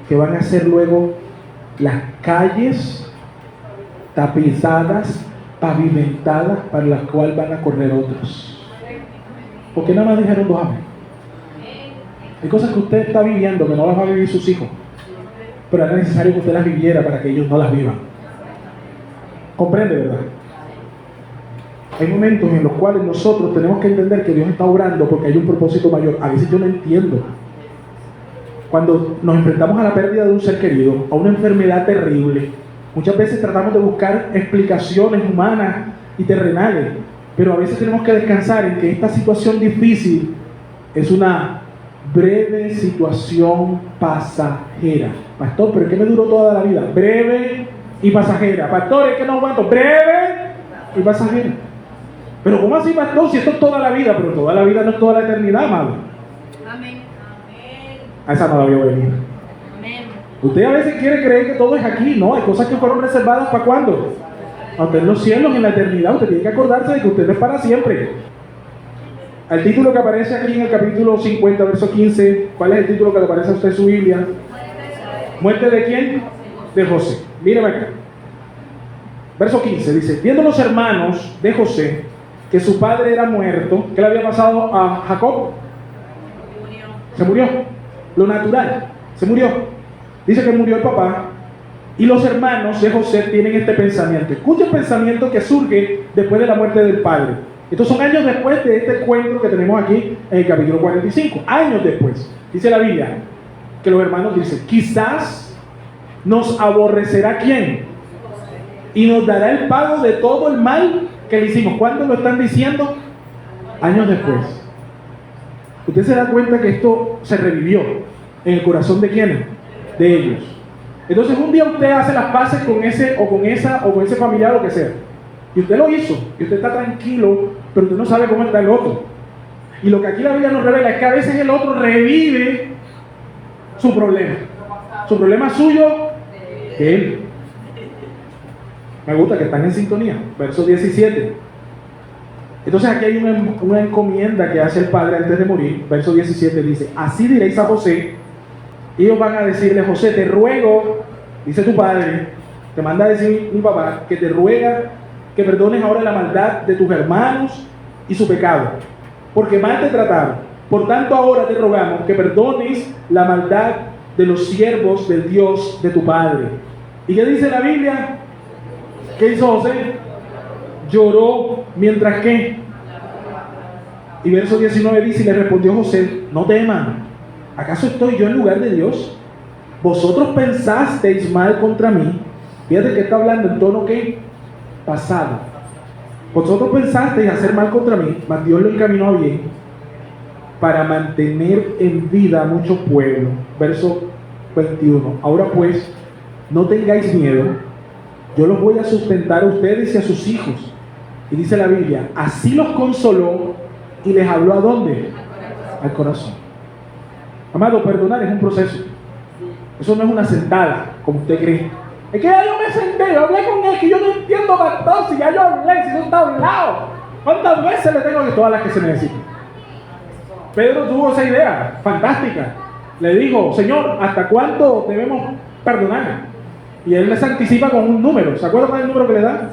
que van a ser luego las calles tapizadas, pavimentadas, para las cuales van a correr otros. Porque nada más dijeron dos amén. Hay cosas que usted está viviendo que no las va a vivir sus hijos, pero era necesario que usted las viviera para que ellos no las vivan. ¿Comprende, verdad? Hay momentos en los cuales nosotros tenemos que entender que Dios está obrando porque hay un propósito mayor. A veces yo no entiendo. Cuando nos enfrentamos a la pérdida de un ser querido, a una enfermedad terrible, muchas veces tratamos de buscar explicaciones humanas y terrenales, pero a veces tenemos que descansar en que esta situación difícil es una breve situación pasajera. Pastor, ¿pero qué me duró toda la vida? Breve y pasajera. Pastor, es que no aguanto. Breve y pasajera. Pero ¿cómo así, pastor? Si esto es toda la vida, pero toda la vida no es toda la eternidad, amado. Amén. A esa no la veo venir. Usted a veces quiere creer que todo es aquí, no, hay cosas que fueron reservadas ¿para cuándo? A usted en los cielos, en la eternidad. Usted tiene que acordarse de que usted no es para siempre. El título que aparece aquí en el capítulo 50, verso 15, ¿cuál es el título que le aparece a usted en su Biblia? ¿Muerte de quién? De José. Míreme acá. Verso 15 dice: viendo los hermanos de José que su padre era muerto, ¿qué le había pasado a Jacob? Se murió. Lo natural, se murió. Dice que murió el papá. Y los hermanos de José tienen este pensamiento. Escucha el pensamiento que surge después de la muerte del padre. Estos son años después de este encuentro que tenemos aquí en el capítulo 45. Años después. Dice la Biblia que los hermanos dicen: quizás nos aborrecerá ¿quién? Y nos dará el pago de todo el mal que le hicimos. ¿Cuándo lo están diciendo? Años después. Usted se da cuenta que esto se revivió en el corazón de ¿quiénes? De ellos. Entonces un día usted hace las paces con ese o con esa o con ese familiar o lo que sea. Y usted lo hizo. Y usted está tranquilo, pero usted no sabe cómo está el otro. Y lo que aquí la Biblia nos revela es que a veces el otro revive su problema. Su problema suyo que él. Me gusta que están en sintonía. Verso 17. Entonces aquí hay una encomienda que hace el padre antes de morir. Verso 17 dice: así diréis a José. Ellos van a decirle: José, te ruego, dice tu padre, te manda a decir mi papá, que te ruega que perdones ahora la maldad de tus hermanos y su pecado, porque mal te trataron. Por tanto ahora te rogamos que perdones la maldad de los siervos del Dios de tu padre. ¿Y qué dice la Biblia? ¿Qué hizo José? Lloró mientras que. Y verso 19 dice: y le respondió José: no teman, ¿acaso estoy yo en lugar de Dios? Vosotros pensasteis mal contra mí. Fíjate que está hablando en tono ¿qué? Pasado. Vosotros pensasteis hacer mal contra mí, mas Dios lo encaminó a bien para mantener en vida a mucho pueblo. Verso 21. Ahora pues, no tengáis miedo, yo los voy a sustentar a ustedes y a sus hijos. Y dice la Biblia: así los consoló y les habló ¿a dónde? Al corazón. Amado, perdonar es un proceso. Eso no es una sentada, como usted cree. Es que ya yo me senté, yo hablé con él, que yo no entiendo, pastor, si ya yo hablé, si no está hablado. ¿Cuántas veces le tengo que todas las que se necesitan? Pedro tuvo esa idea, fantástica. Le dijo: Señor, ¿hasta cuánto debemos perdonar? Y él les anticipa con un número. ¿Se acuerdan del número que le da? Hasta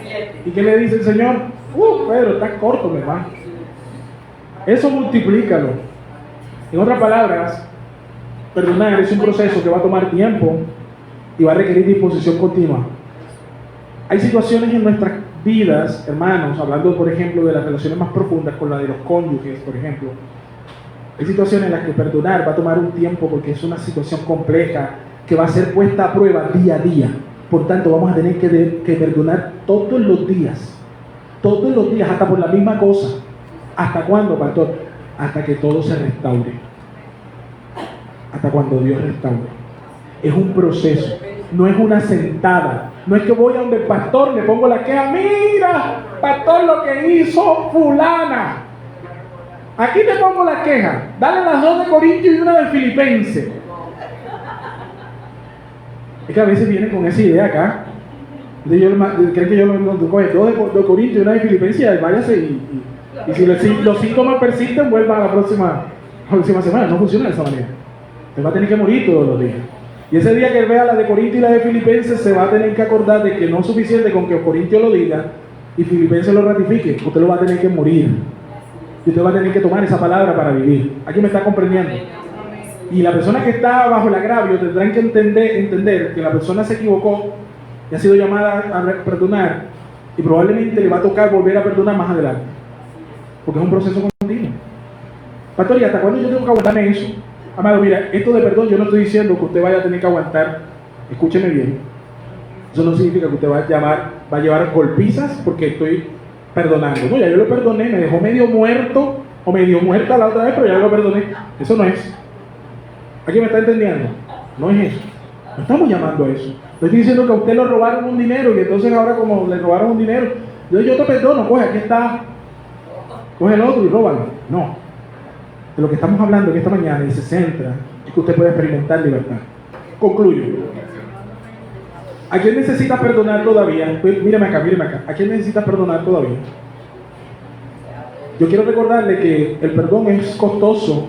7. ¿Y qué le dice el Señor? Pedro, está corto, mi hermano. Eso multiplícalo. En otras palabras, perdonar es un proceso que va a tomar tiempo y va a requerir disposición continua. Hay situaciones en nuestras vidas, hermanos, hablando por ejemplo de las relaciones más profundas con la de los cónyuges, por ejemplo. Hay situaciones en las que perdonar va a tomar un tiempo porque es una situación compleja que va a ser puesta a prueba día a día. Por tanto, vamos a tener que perdonar todos los días, hasta por la misma cosa. ¿Hasta cuándo, pastor? Hasta que todo se restaure. Hasta cuando Dios restaure. Es un proceso, no es una sentada. No es que voy a donde el pastor, le pongo la queja: mira, pastor, lo que hizo fulana. Aquí te pongo la queja. Dale las 2 de Corintios y una de Filipenses. Es que a veces vienen con esa idea acá. Creen que yo lo coge 2 de Corintios y una de Filipenses, y váyase y si los síntomas persisten, vuelva a la próxima semana. No funciona de esa manera. Él va a tener que morir todos los días. Y ese día que él vea la de Corintios y la de Filipenses, se va a tener que acordar de que no es suficiente con que Corintios lo diga y Filipenses lo ratifique. Usted lo va a tener que morir. Y usted va a tener que tomar esa palabra para vivir. ¿Aquí me está comprendiendo? Y la persona que está bajo el agravio tendrán que entender que la persona se equivocó y ha sido llamada a perdonar, y probablemente le va a tocar volver a perdonar más adelante, porque es un proceso continuo. Pastor, ¿y hasta cuándo yo tengo que aguantarme eso? Amado, mira, esto de perdón, yo no estoy diciendo que usted vaya a tener que aguantar. Escúcheme bien. Eso no significa que usted va a llevar golpizas porque estoy perdonando. No, ya yo lo perdoné, me dejó medio muerto o medio muerta la otra vez, pero ya lo perdoné. Eso no es. ¿Aquí me está entendiendo? No es eso. No estamos llamando a eso. No estoy diciendo que a usted le robaron un dinero y entonces ahora como le robaron un dinero, yo te perdono, coge, aquí está, coge el otro y róbalo. No. de lo que estamos hablando en esta mañana y se centra es que usted puede experimentar libertad. Concluyo. ¿A quién necesita perdonar todavía? Pues, mírame acá. ¿A quién necesita perdonar todavía? Yo quiero recordarle que el perdón es costoso,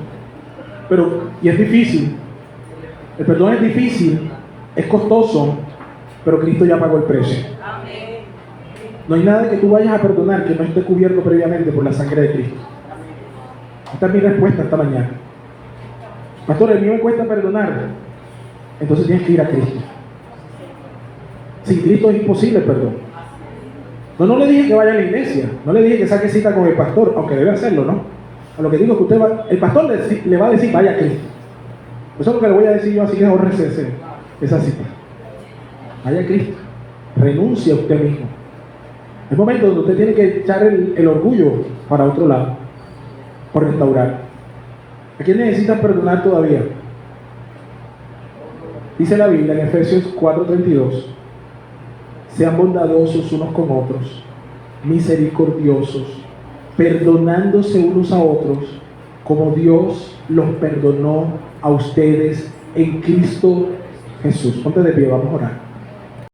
y es difícil. El perdón es difícil, es costoso, pero Cristo ya pagó el precio. No hay nada que tú vayas a perdonar que no esté cubierto previamente por la sangre de Cristo. Esta es mi respuesta esta mañana. Pastor, el mío me cuesta perdonar. Entonces tienes que ir a Cristo. Sin Cristo es imposible el perdón. No le dije que vaya a la iglesia, no le dije que saque cita con el pastor, aunque debe hacerlo, ¿no? A lo que digo es que el pastor le va a decir, vaya a Cristo. Eso es lo que le voy a decir yo, así que ahórrese esa cita. Vaya a Cristo, renuncie a usted mismo. Es momento donde usted tiene que echar el orgullo para otro lado, por restaurar. ¿A quién necesita perdonar todavía? Dice la Biblia en Efesios 4:32, sean bondadosos unos con otros, misericordiosos, perdonándose unos a otros, como Dios los perdonó a ustedes en Cristo Jesús. Ponte de pie, vamos a orar.